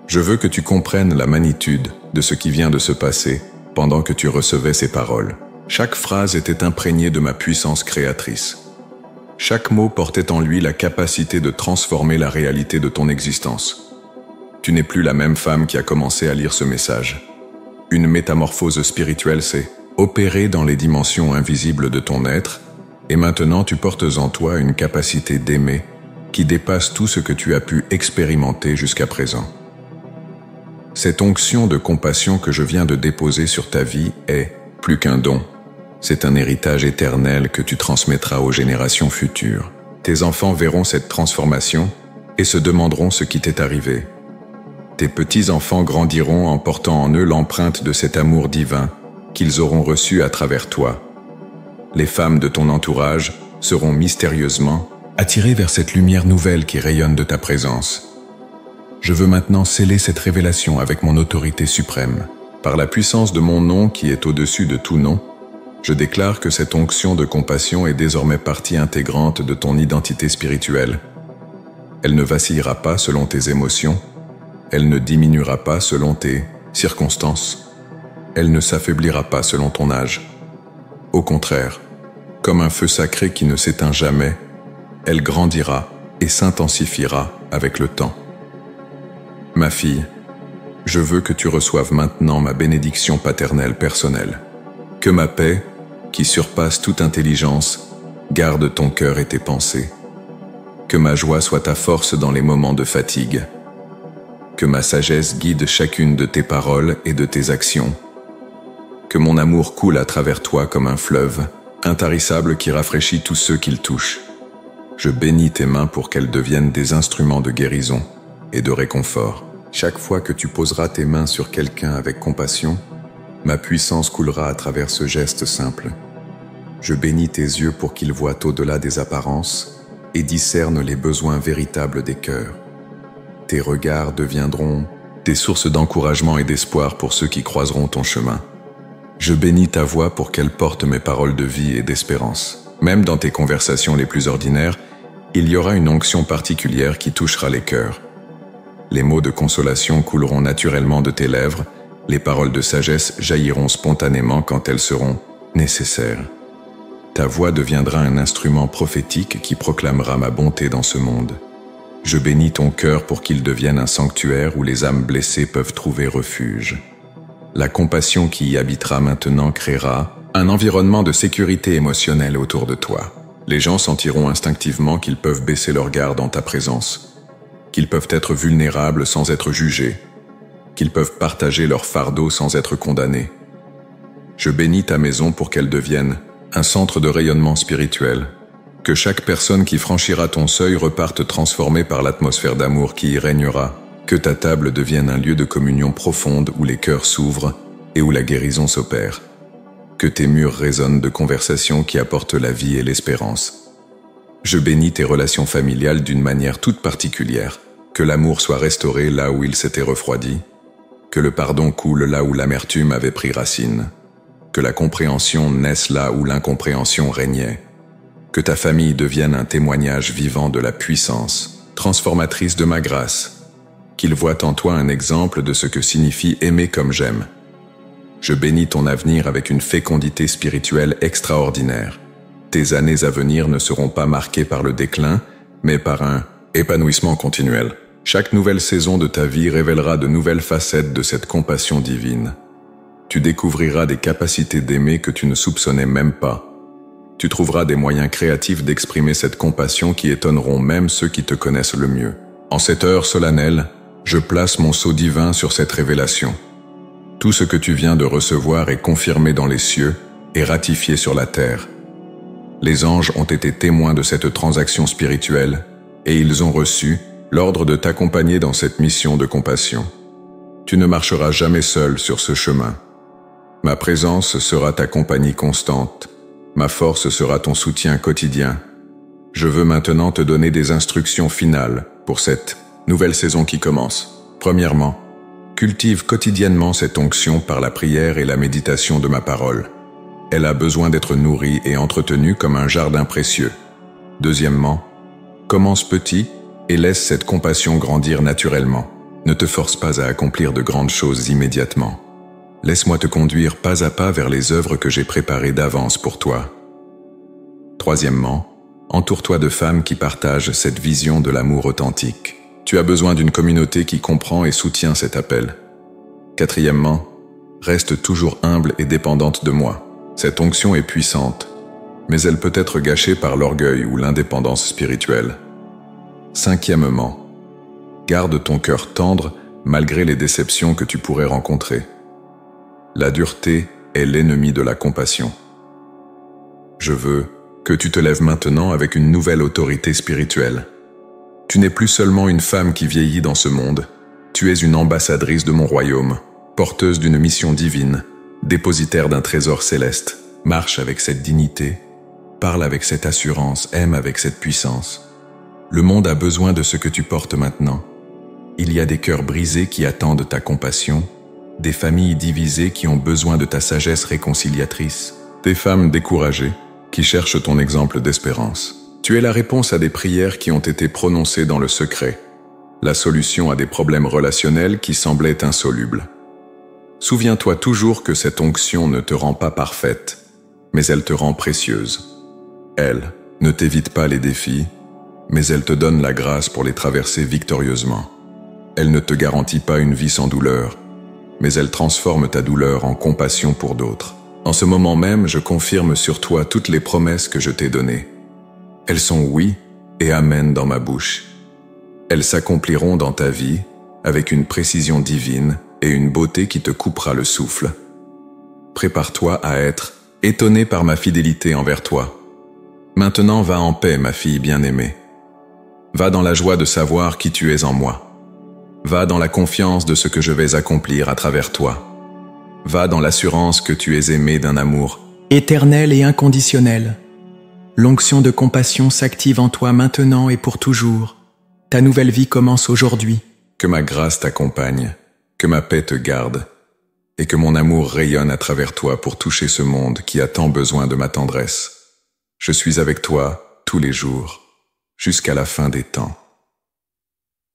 Speaker 1: Je veux que tu comprennes la magnitude de ce qui vient de se passer pendant que tu recevais ces paroles. Chaque phrase était imprégnée de ma puissance créatrice. Chaque mot portait en lui la capacité de transformer la réalité de ton existence. Tu n'es plus la même femme qui a commencé à lire ce message. Une métamorphose spirituelle s'est opérée dans les dimensions invisibles de ton être, et maintenant tu portes en toi une capacité d'aimer qui dépasse tout ce que tu as pu expérimenter jusqu'à présent. Cette onction de compassion que je viens de déposer sur ta vie est plus qu'un don. C'est un héritage éternel que tu transmettras aux générations futures. Tes enfants verront cette transformation et se demanderont ce qui t'est arrivé. Tes petits-enfants grandiront en portant en eux l'empreinte de cet amour divin qu'ils auront reçu à travers toi. Les femmes de ton entourage seront mystérieusement attirées vers cette lumière nouvelle qui rayonne de ta présence. Je veux maintenant sceller cette révélation avec mon autorité suprême. Par la puissance de mon nom qui est au-dessus de tout nom, je déclare que cette onction de compassion est désormais partie intégrante de ton identité spirituelle. Elle ne vacillera pas selon tes émotions, elle ne diminuera pas selon tes circonstances, elle ne s'affaiblira pas selon ton âge. Au contraire, comme un feu sacré qui ne s'éteint jamais, elle grandira et s'intensifiera avec le temps. Ma fille, je veux que tu reçoives maintenant ma bénédiction paternelle personnelle. Que ma paix, qui surpasse toute intelligence, garde ton cœur et tes pensées. Que ma joie soit ta force dans les moments de fatigue. Que ma sagesse guide chacune de tes paroles et de tes actions. Que mon amour coule à travers toi comme un fleuve, intarissable qui rafraîchit tous ceux qu'il touche. Je bénis tes mains pour qu'elles deviennent des instruments de guérison et de réconfort. Chaque fois que tu poseras tes mains sur quelqu'un avec compassion, ma puissance coulera à travers ce geste simple. Je bénis tes yeux pour qu'ils voient au-delà des apparences et discernent les besoins véritables des cœurs. Tes regards deviendront des sources d'encouragement et d'espoir pour ceux qui croiseront ton chemin. Je bénis ta voix pour qu'elle porte mes paroles de vie et d'espérance. Même dans tes conversations les plus ordinaires, il y aura une onction particulière qui touchera les cœurs. Les mots de consolation couleront naturellement de tes lèvres, les paroles de sagesse jailliront spontanément quand elles seront nécessaires. Ta voix deviendra un instrument prophétique qui proclamera ma bonté dans ce monde. Je bénis ton cœur pour qu'il devienne un sanctuaire où les âmes blessées peuvent trouver refuge. La compassion qui y habitera maintenant créera un environnement de sécurité émotionnelle autour de toi. Les gens sentiront instinctivement qu'ils peuvent baisser leur garde en ta présence, qu'ils peuvent être vulnérables sans être jugés, qu'ils peuvent partager leur fardeau sans être condamnés. Je bénis ta maison pour qu'elle devienne un centre de rayonnement spirituel, que chaque personne qui franchira ton seuil reparte transformée par l'atmosphère d'amour qui y régnera, que ta table devienne un lieu de communion profonde où les cœurs s'ouvrent et où la guérison s'opère, que tes murs résonnent de conversations qui apportent la vie et l'espérance. Je bénis tes relations familiales d'une manière toute particulière, que l'amour soit restauré là où il s'était refroidi, que le pardon coule là où l'amertume avait pris racine, que la compréhension naisse là où l'incompréhension régnait, que ta famille devienne un témoignage vivant de la puissance, transformatrice de ma grâce, qu'ils voient en toi un exemple de ce que signifie aimer comme j'aime. Je bénis ton avenir avec une fécondité spirituelle extraordinaire. Tes années à venir ne seront pas marquées par le déclin, mais par un épanouissement continuel. Chaque nouvelle saison de ta vie révélera de nouvelles facettes de cette compassion divine. Tu découvriras des capacités d'aimer que tu ne soupçonnais même pas. Tu trouveras des moyens créatifs d'exprimer cette compassion qui étonneront même ceux qui te connaissent le mieux. En cette heure solennelle, je place mon sceau divin sur cette révélation. Tout ce que tu viens de recevoir est confirmé dans les cieux et ratifié sur la terre. Les anges ont été témoins de cette transaction spirituelle et ils ont reçu l'ordre de t'accompagner dans cette mission de compassion. Tu ne marcheras jamais seul sur ce chemin. Ma présence sera ta compagnie constante. Ma force sera ton soutien quotidien. Je veux maintenant te donner des instructions finales pour cette nouvelle saison qui commence. Premièrement, cultive quotidiennement cette onction par la prière et la méditation de ma parole. Elle a besoin d'être nourrie et entretenue comme un jardin précieux. Deuxièmement, commence petit et laisse cette compassion grandir naturellement. Ne te force pas à accomplir de grandes choses immédiatement. Laisse-moi te conduire pas à pas vers les œuvres que j'ai préparées d'avance pour toi. Troisièmement, entoure-toi de femmes qui partagent cette vision de l'amour authentique. Tu as besoin d'une communauté qui comprend et soutient cet appel. Quatrièmement, reste toujours humble et dépendante de moi. Cette onction est puissante, mais elle peut être gâchée par l'orgueil ou l'indépendance spirituelle. Cinquièmement, garde ton cœur tendre malgré les déceptions que tu pourrais rencontrer. La dureté est l'ennemi de la compassion. Je veux que tu te lèves maintenant avec une nouvelle autorité spirituelle. Tu n'es plus seulement une femme qui vieillit dans ce monde, tu es une ambassadrice de mon royaume, porteuse d'une mission divine, dépositaire d'un trésor céleste. Marche avec cette dignité, parle avec cette assurance, aime avec cette puissance. Le monde a besoin de ce que tu portes maintenant. Il y a des cœurs brisés qui attendent ta compassion, des familles divisées qui ont besoin de ta sagesse réconciliatrice, des femmes découragées qui cherchent ton exemple d'espérance. Tu es la réponse à des prières qui ont été prononcées dans le secret, la solution à des problèmes relationnels qui semblaient insolubles. Souviens-toi toujours que cette onction ne te rend pas parfaite, mais elle te rend précieuse. Elle ne t'évite pas les défis, mais elle te donne la grâce pour les traverser victorieusement. Elle ne te garantit pas une vie sans douleur, mais elle transforme ta douleur en compassion pour d'autres. En ce moment même, je confirme sur toi toutes les promesses que je t'ai données. Elles sont oui et amen dans ma bouche. Elles s'accompliront dans ta vie avec une précision divine et une beauté qui te coupera le souffle. Prépare-toi à être étonné par ma fidélité envers toi. Maintenant va en paix, ma fille bien-aimée. Va dans la joie de savoir qui tu es en moi. Va dans la confiance de ce que je vais accomplir à travers toi. Va dans l'assurance que tu es aimé d'un amour
Speaker 2: éternel et inconditionnel. L'onction de compassion s'active en toi maintenant et pour toujours. Ta nouvelle vie commence aujourd'hui.
Speaker 1: Que ma grâce t'accompagne, que ma paix te garde, et que mon amour rayonne à travers toi pour toucher ce monde qui a tant besoin de ma tendresse. Je suis avec toi tous les jours, jusqu'à la fin des temps.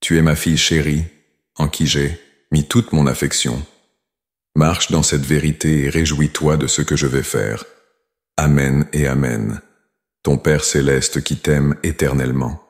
Speaker 1: Tu es ma fille chérie, en qui j'ai mis toute mon affection. Marche dans cette vérité et réjouis-toi de ce que je vais faire. Amen et Amen. Ton Père céleste qui t'aime éternellement.